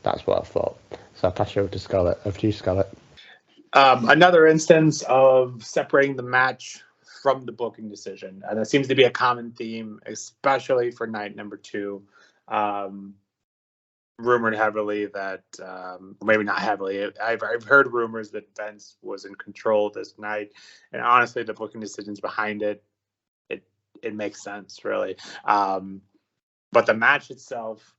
That's what I thought. So I'll pass you over to Scarlett. Over to you, Scarlett. Another instance of separating the match from the booking decision, and that seems to be a common theme, especially for night number 2. Rumored heavily that, maybe not heavily, I've heard rumors that Vince was in control this night, and honestly, the booking decisions behind it makes sense, really. But the match itself,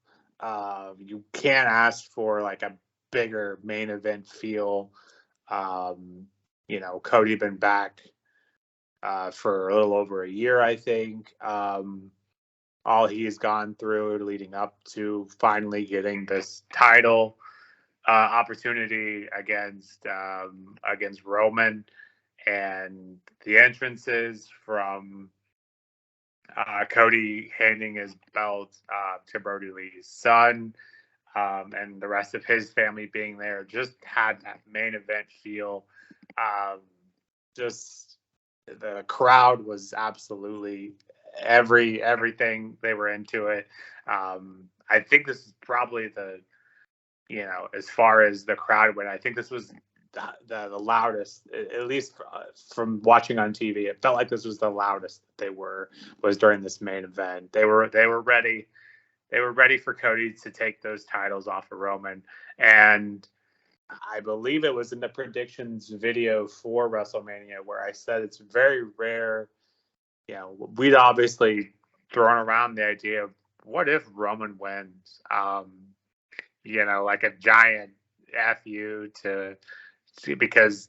you can't ask for like a bigger main event feel. Cody been back for a little over a year, I think. All he's gone through leading up to finally getting this title opportunity against Roman, and the entrances from Cody handing his belt to Brody Lee's son, and the rest of his family being there, just had that main event feel. Just the crowd was absolutely everything. They were into it. I think this is probably as far as the crowd went, I think this was the loudest, at least from watching on TV. It felt like this was the loudest that was during this main event. They were ready. They were ready for Cody to take those titles off of Roman. And I believe it was in the predictions video for WrestleMania where I said it's very rare. We'd obviously thrown around the idea of what if Roman wins? Like a giant FU because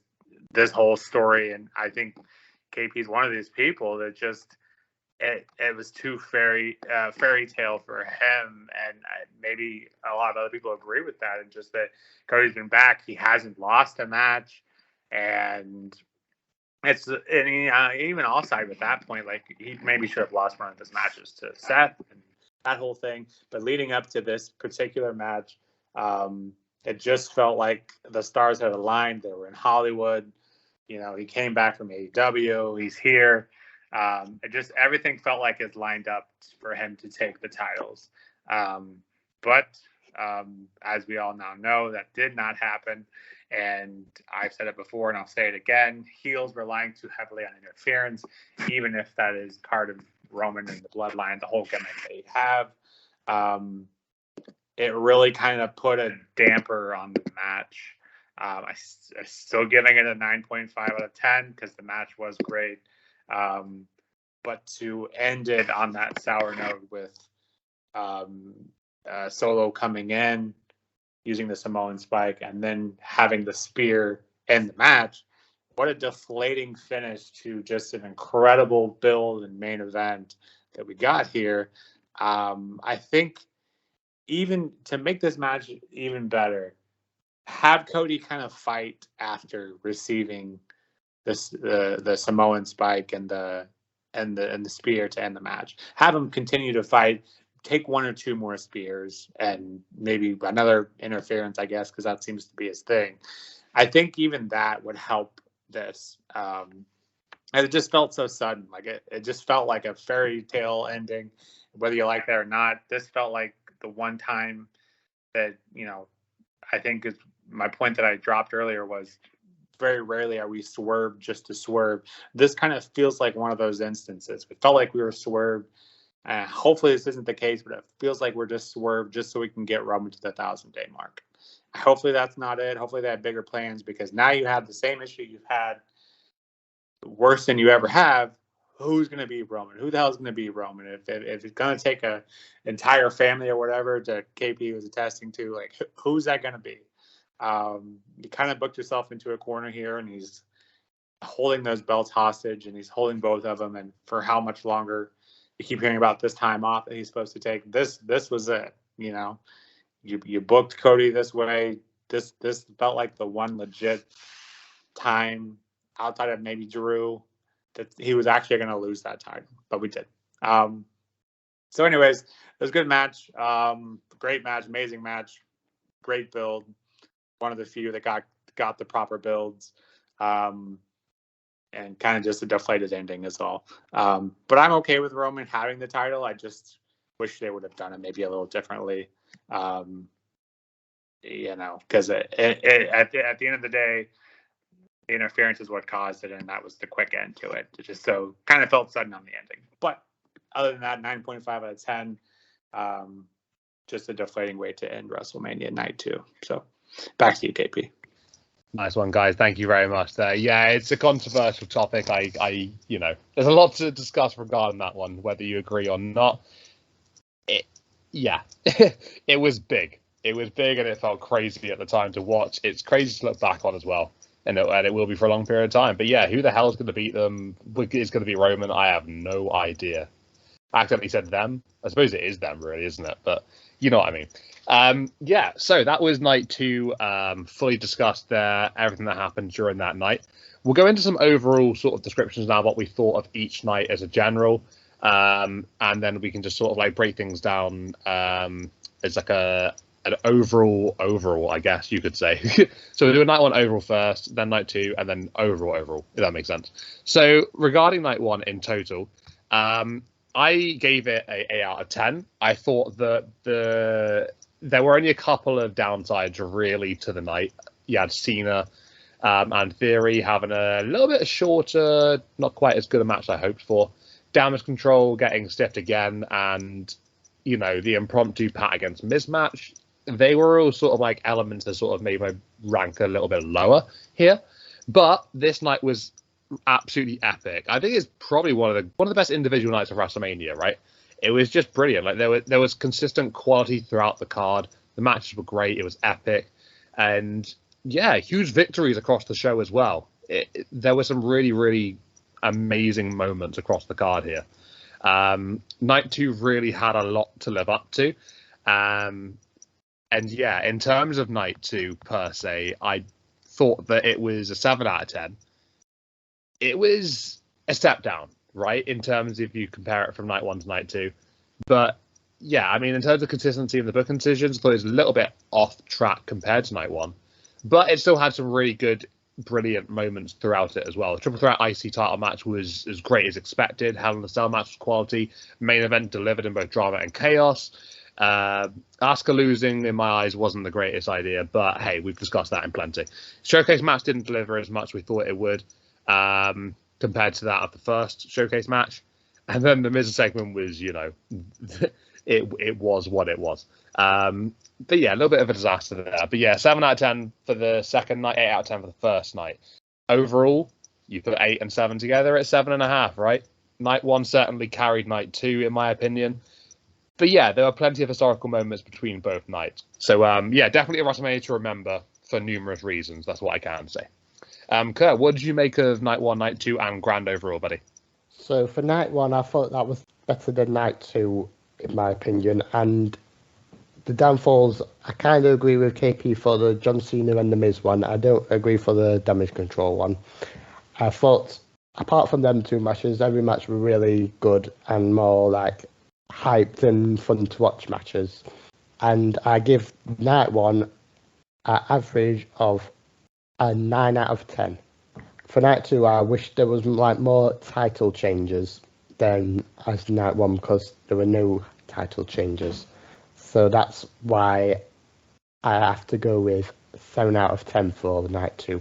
this whole story, and I think KP's one of these people that just it was too fairy tale for him, and maybe a lot of other people agree with that. And just that Cody's been back, he hasn't lost a match, and even I'll side with that point. Like, he maybe should have lost one of his matches to Seth and that whole thing. But leading up to this particular match, it just felt like the stars had aligned. They were in Hollywood. He came back from AEW. He's here. Everything felt like it's lined up for him to take the titles. But as we all now know, that did not happen. And I've said it before and I'll say it again. Heels relying too heavily on interference, even if that is part of Roman and the bloodline, the whole gimmick they have. It really kind of put a damper on the match. I'm still giving it a 9.5 out of 10 because the match was great. But to end it on that sour note with Solo coming in, using the Samoan spike, and then having the spear end the match, what a deflating finish to just an incredible build and main event that we got here. I think even to make this match even better, have Cody kind of fight after receiving the Samoan spike and the spear to end the match. Have him continue to fight, take one or two more spears, and maybe another interference, I guess, because that seems to be his thing. I think even that would help this. And it just felt so sudden. Like it just felt like a fairy tale ending, whether you like that or not. This felt like the one time that, I think is my point that I dropped earlier was very rarely are we swerved just to swerve. This kind of feels like one of those instances. It felt like we were swerved. Hopefully this isn't the case, but it feels like we're just swerved just so we can get Roman to the 1,000-day mark. Hopefully that's not it. Hopefully they have bigger plans, because now you have the same issue you've had, worse than you ever have. Who's going to be Roman? Who the hell is going to be Roman? If it's going to take a entire family or whatever to KP was attesting to, like, who's that going to be? You kind of booked yourself into a corner here, and he's holding those belts hostage, and he's holding both of them. And for how much longer? You keep hearing about this time off that he's supposed to take. This was it. You booked Cody this way. This felt like the one legit time outside of maybe Drew that he was actually going to lose that title, but we did. So anyways, it was a good match. Great match, amazing match, great build. One of the few that got the proper builds. And kind of just a deflated ending is all. But I'm okay with Roman having the title. I just wish they would have done it maybe a little differently. Because at the end of the day, the interference is what caused it, and that was the quick end to it. It just so kind of felt sudden on the ending. But other than that, 9.5 out of 10. Just a deflating way to end WrestleMania night 2. So back to you, KP. Nice one, guys. Thank you very much there. Yeah, it's a controversial topic. I there's a lot to discuss regarding that one, whether you agree or not. It was big. It was big and it felt crazy at the time to watch. It's crazy to look back on as well. And it will be for a long period of time. But yeah, who the hell is going to beat them? Is going to be Roman? I have no idea. I accidentally said them. I suppose it is them, really, isn't it? But you know what I mean. Yeah, so that was night 2. Fully discussed there, everything that happened during that night. We'll go into some overall sort of descriptions now, what we thought of each night as a general. And then we can just sort of like break things down as like an overall, I guess you could say. So we'll do a night 1 overall first, then night 2, and then overall, if that makes sense. So regarding night 1 in total, I gave it a 8 out of 10. I thought that there were only a couple of downsides really to the night. You had Cena and Theory having a little bit shorter, not quite as good a match as I hoped for. Damage Control getting stiffed again, and you know, the impromptu Pat against Miz match. They were all sort of like elements that sort of made my rank a little bit lower here. But this night was absolutely epic. I think it's probably one of the best individual nights of WrestleMania, right? It was just brilliant. Like there was consistent quality throughout the card. The matches were great. It was epic, and yeah, huge victories across the show as well. There were some really, really amazing moments across the card here. Night 2 really had a lot to live up to. And yeah, in terms of night 2 per se, I thought that it was a 7 out of 10. It was a step down, right? In terms if you compare it from night 1 to night 2. But yeah, I mean, in terms of consistency in the booking decisions, I thought it was a little bit off track compared to night 1. But it still had some really good, brilliant moments throughout it as well. The Triple Threat IC title match was as great as expected. Hell in a Cell match was quality. Main event delivered in both drama and chaos. Asuka losing, in my eyes, wasn't the greatest idea, but hey, we've discussed that in plenty. Showcase match didn't deliver as much as we thought it would, compared to that of the first showcase match. And then the Miz segment was, you know, it was what it was. But yeah, a little bit of a disaster there. But yeah, 7 out of 10 for the second night, 8 out of 10 for the first night. Overall, you put 8 and 7 together at 7.5, right? Night 1 certainly carried night 2, in my opinion. But yeah, there were plenty of historical moments between both nights. So yeah, definitely a WrestleMania to remember for numerous reasons. That's what I can say. Kurt, what did you make of night 1, night 2, and grand overall, buddy? So for night 1, I thought that was better than night 2, in my opinion. And the downfalls, I kind of agree with KP for the John Cena and the Miz one. I don't agree for the Damage Control one. I thought, apart from them 2 matches, every match were really good and more like hyped and fun to watch matches. And I give night 1 an average of a 9 out of 10. For night 2, I wish there was like more title changes than as night 1 because there were no title changes. So that's why I have to go with 7 out of 10 for night 2,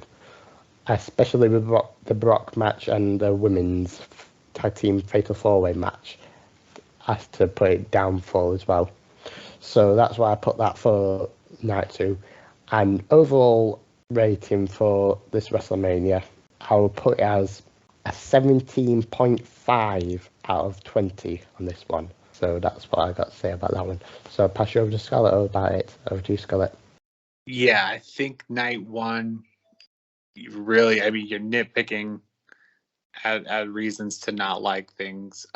especially with the Brock match and the women's tag team fatal 4-way match. I have to put it down for as well. So that's why I put that for night 2. And overall rating for this WrestleMania, I will put it as a 17.5 out of 20 on this one. So that's what I got to say about that one. So I'll pass you over to Scarlett about it. Over to you, Scarlett. Yeah, I think night 1, really, I mean, you're nitpicking at reasons to not like things.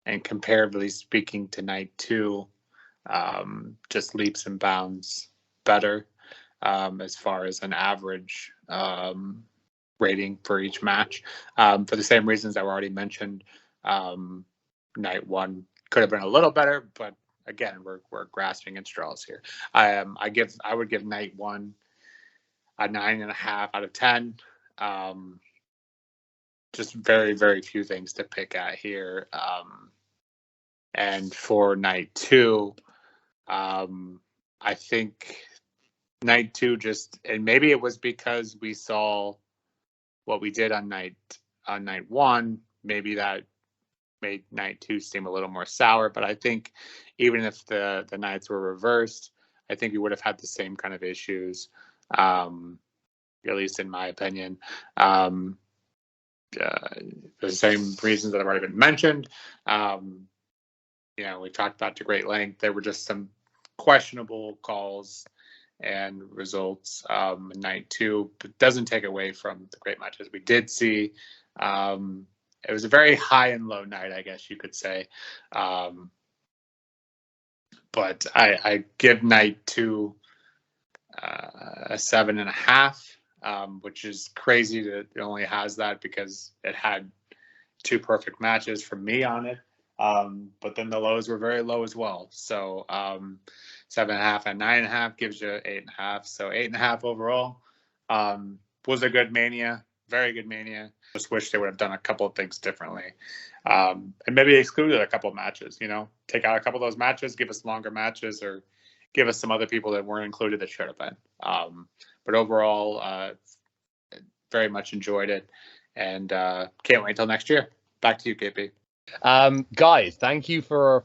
And comparatively speaking to night 2, just leaps and bounds better as far as an average rating for each match. For the same reasons that were already mentioned, night 1 could have been a little better, but again, we're grasping at straws here. I would give night 1 a 9.5 out of 10. Just very, very few things to pick at here. And for night 2, I think night 2 just, and maybe it was because we saw what we did on night 1, maybe that made night 2 seem a little more sour. But I think even if the nights were reversed, I think we would have had the same kind of issues, at least in my opinion. The same reasons that have already been mentioned. We talked about to great length. There were just some questionable calls and results night 2, but doesn't take away from the great matches we did see. It was a very high and low night, I guess you could say. But I give night 2 a 7.5, which is crazy that it only has that because it had 2 perfect matches from me on it. But then the lows were very low as well. So 7.5 and 9.5 gives you 8.5. So 8.5 overall. Was a good Mania, very good Mania. Just wish they would have done a couple of things differently, and maybe excluded a couple of matches. Take out a couple of those matches, give us longer matches, or give us some other people that weren't included that should have been. But overall, very much enjoyed it, and can't wait until next year. Back to you, KP. Guys, thank you for a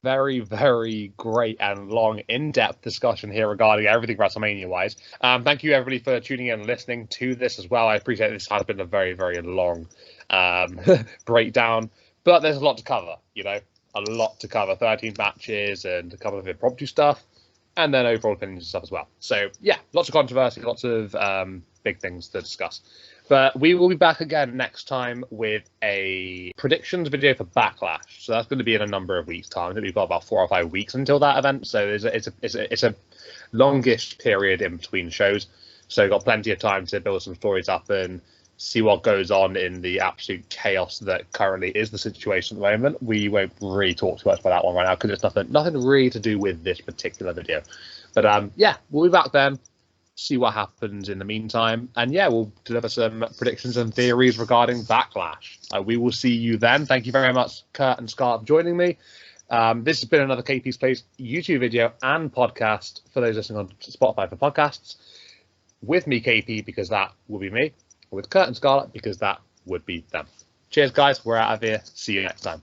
very, very great and long, in-depth discussion here regarding everything WrestleMania-wise. Thank you, everybody, for tuning in and listening to this as well. I appreciate this has been a very, very long breakdown, but there's a lot to cover, a lot to cover. 13 matches and a couple of impromptu stuff, and then overall opinions and stuff as well. So, yeah, lots of controversy, lots of big things to discuss. But we will be back again next time with a predictions video for Backlash. So that's going to be in a number of weeks' time. I think we've got about 4 or 5 weeks until that event. So it's a longish period in between shows. So we've got plenty of time to build some stories up and see what goes on in the absolute chaos that currently is the situation at the moment. We won't really talk too much about that one right now because it's nothing really to do with this particular video. But yeah, we'll be back then. See what happens in the meantime, and yeah, we'll deliver some predictions and theories regarding Backlash. We will see you then. Thank you very much, Kurt and Scarlett, for joining me. This has been another KP's Place YouTube video and podcast for those listening on Spotify for podcasts. With me, KP, because that will be me. With Kurt and Scarlett, because that would be them. Cheers, guys. We're out of here. See you next time.